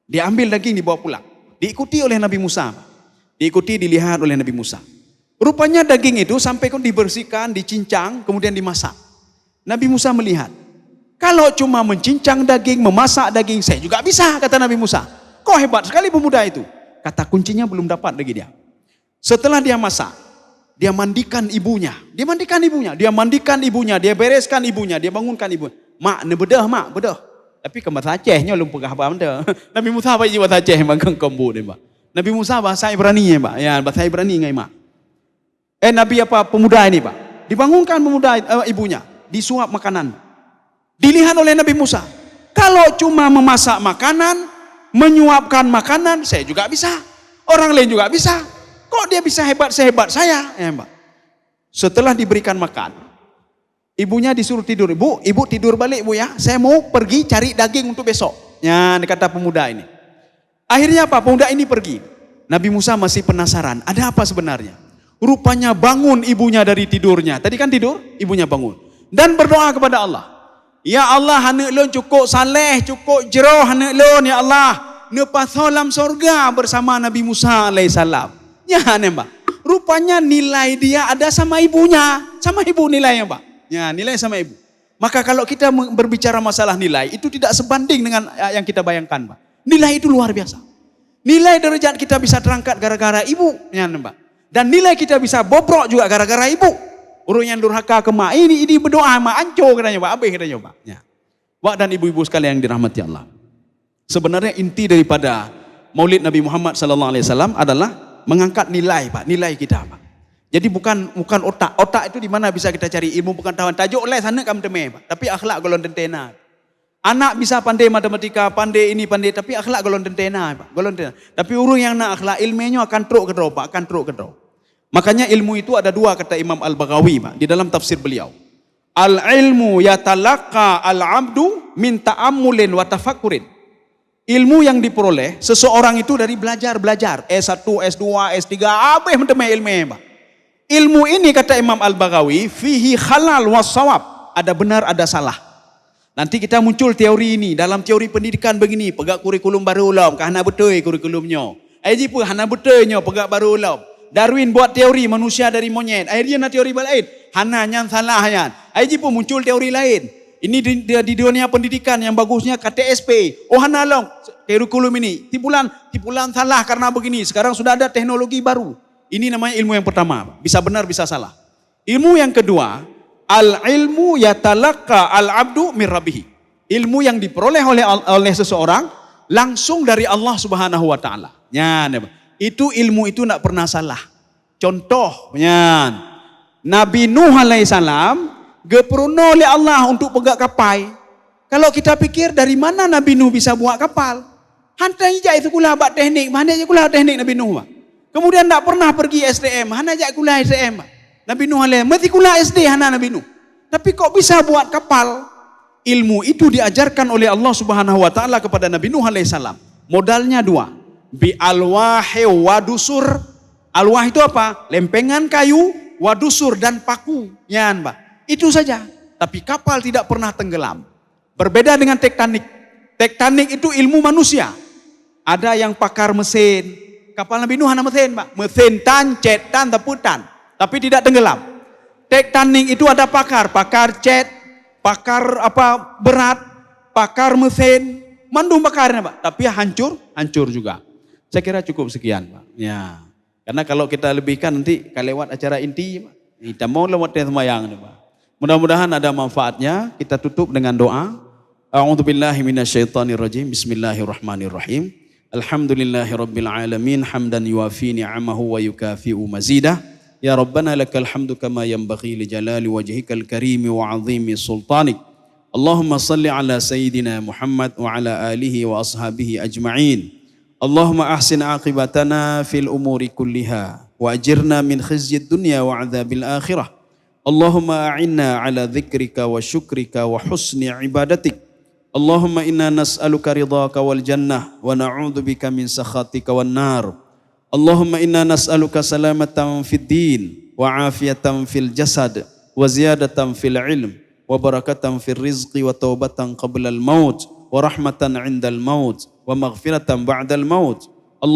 Dia ambil daging, dibawa pulang. Diikuti oleh Nabi Musa. Diikuti, dilihat oleh Nabi Musa. Rupanya daging itu sampai dibersihkan, dicincang, kemudian dimasak. Nabi Musa melihat, kalau cuma mencincang daging, memasak daging, saya juga bisa, kata Nabi Musa. Kok hebat sekali pemuda itu. Kata kuncinya belum dapat lagi dia. Setelah dia masak, dia mandikan ibunya. Dia mandikan ibunya, dia bereskan ibunya, dia bangunkan ibunya. "Mak, ne bedah, mak, bedah." Tapi ke bahasa Acehnya belum pegah apa benda. Nabi Musa apa bahasa Aceh magang kombo ni, Pak. Nabi Musa bahasa Ibrani ya, Pak. Ya, bahasa Ibrani ngai, Mak. Nabi apa pemuda ini, Pak. Dibangunkan pemuda ibunya, disuap makanan. Dilihat oleh Nabi Musa. Kalau cuma memasak makanan, menyuapkan makanan, saya juga bisa. Orang lain juga bisa. Kok dia bisa hebat sehebat saya? Ya, Mbak. Setelah diberikan makan, ibunya disuruh tidur. Ibu tidur balik, Bu ya. Saya mau pergi cari daging untuk besok. Ya, kata pemuda ini. Akhirnya apa? Pemuda ini pergi. Nabi Musa masih penasaran. Ada apa sebenarnya? Rupanya bangun ibunya dari tidurnya. Tadi kan tidur, ibunya bangun. Dan berdoa kepada Allah. "Ya Allah, anak lon cukup saleh, cukup jeroh anak lon, ya Allah. Lepas dalam sorga bersama Nabi Musa alaihissalam." Ya, nembak. rupanya nilai dia ada sama ibunya. Sama ibu nilainya Pak. Ya, nilai sama ibu. Maka kalau kita berbicara masalah nilai, itu tidak sebanding dengan yang kita bayangkan Pak. Nilai itu luar biasa. Nilai derajat kita bisa terangkat gara-gara ibu. Ya, Pak. Dan nilai kita bisa bobrok juga gara-gara ibu. Orang yang durhaka ke mak, ini berdoa mak ancur katanya Pak. Habis katanya Pak. Ya. Pak dan ibu-ibu sekalian yang dirahmati Allah. Sebenarnya inti daripada Maulid Nabi Muhammad SAW adalah mengangkat nilai Pak, nilai kita Pak. Jadi bukan otak. Otak itu di mana bisa kita cari ilmu pengetahuan. Tajuk oleh sana kamu temui Pak. Tapi akhlak golon tentena. Anak bisa pandai matematika, pandai ini, pandai. Tapi akhlak golon tentena Pak. Golon tentena. Tapi orang yang nak akhlak ilmunya akan teruk ke draw Pak. Akan teruk ke draw. Makanya ilmu itu ada dua kata Imam Al-Baghawi Pak. Di dalam tafsir beliau. Al-ilmu yatalaqqa al-abdu min ta'ammulin wa tafakkurin. Ilmu yang diperoleh seseorang itu dari belajar. S1, S2, S3, apa yang mentemui ilmunya Pak. Ilmu ini kata Imam Al-Baghawi, fihi halal was sawab. Ada benar, ada salah. Nanti kita muncul teori ini. Dalam teori pendidikan begini, pegak kurikulum baru ulam. Kahana betul kurikulumnya. Aji pun hana betulnya pegak baru ulam. Darwin buat teori manusia dari monyet. Akhirnya teori lain. Hana yang salah yang. Aji pun muncul teori lain. Ini di dunia pendidikan yang bagusnya KTSP. Oh hana long kurikulum ini. Tipulan salah karena begini. Sekarang sudah ada teknologi baru. Ini namanya ilmu yang pertama. Bisa benar, bisa salah. Ilmu yang kedua, al-ilmu yatalaqqa al-abdu min rabbih. Ilmu yang diperoleh oleh seseorang langsung dari Allah Subhanahu wa taala. Itu ilmu itu tidak pernah salah. Contohnya Nabi Nuh alaihissalam geperuno oleh Allah untuk pegang kapal. Kalau kita pikir dari mana Nabi Nuh bisa buat kapal? Hantai je itu kula buat teknik. Mana je kula teknik Nabi Nuh Pak. Kemudian tak pernah pergi SDM. Hana je kula SDM Pak. Nabi Nuh alaihissalam mesti kula SD hana Nabi Nuh. Tapi kok bisa buat kapal? Ilmu itu diajarkan oleh Allah Subhanahu wa taala kepada Nabi Nuh alaihissalam. Modalnya dua. Bi alwahi wadusur. Alwah itu apa? Lempengan kayu, wadusur dan paku. Yan, Pak. Itu saja. Tapi kapal tidak pernah tenggelam. Berbeda dengan tektonik. Tektonik itu ilmu manusia. Ada yang pakar mesin. Kapal Nabi Nuh hana mesin, Pak. Mesin tan, cet tan, teputan. Tapi tidak tenggelam. Tektonik itu ada pakar cet, pakar berat, pakar mesin, mandum pakarnya Pak. Tapi hancur juga. Saya kira cukup sekian Pak. Ya. Karena kalau kita lebihkan nanti lewat acara inti Pak. Kita mau lewat semayang Pak. Mudah-mudahan ada manfaatnya. Kita tutup dengan doa. A'udzubillahi minasyaitonirrajim. Bismillahirrahmanirrahim. Alhamdulillahirabbil alamin hamdan yuwafi ni'amahu wa yukafi'u mazidah. Ya Rabbana lakal hamdu kama yanbaghi li jalali wajhikal karimi wa 'azimi sultanik. Allahumma salli ala sayyidina Muhammad wa ala alihi wa ashabihi ajma'in. Allahumma ahsin aqibatana fil umuri kulliha wa ajirna min khizyid dunya wa 'adzabil akhirah. Allahumma a'inna ala dzikrika wa syukrika wa husni ibadatik. Allahumma inna nas'aluka ridhaka wal jannah wa na'udzubika min sakhatika wan nar. Allahumma inna nas'aluka salamatan fid din wa afiyatan fil jasad wa ziyadatan fil ilm wa barakatan fil rizqi wa taubatan qabla al maut wa rahmatan 'inda al maut wa maghfiratan ba'da al maut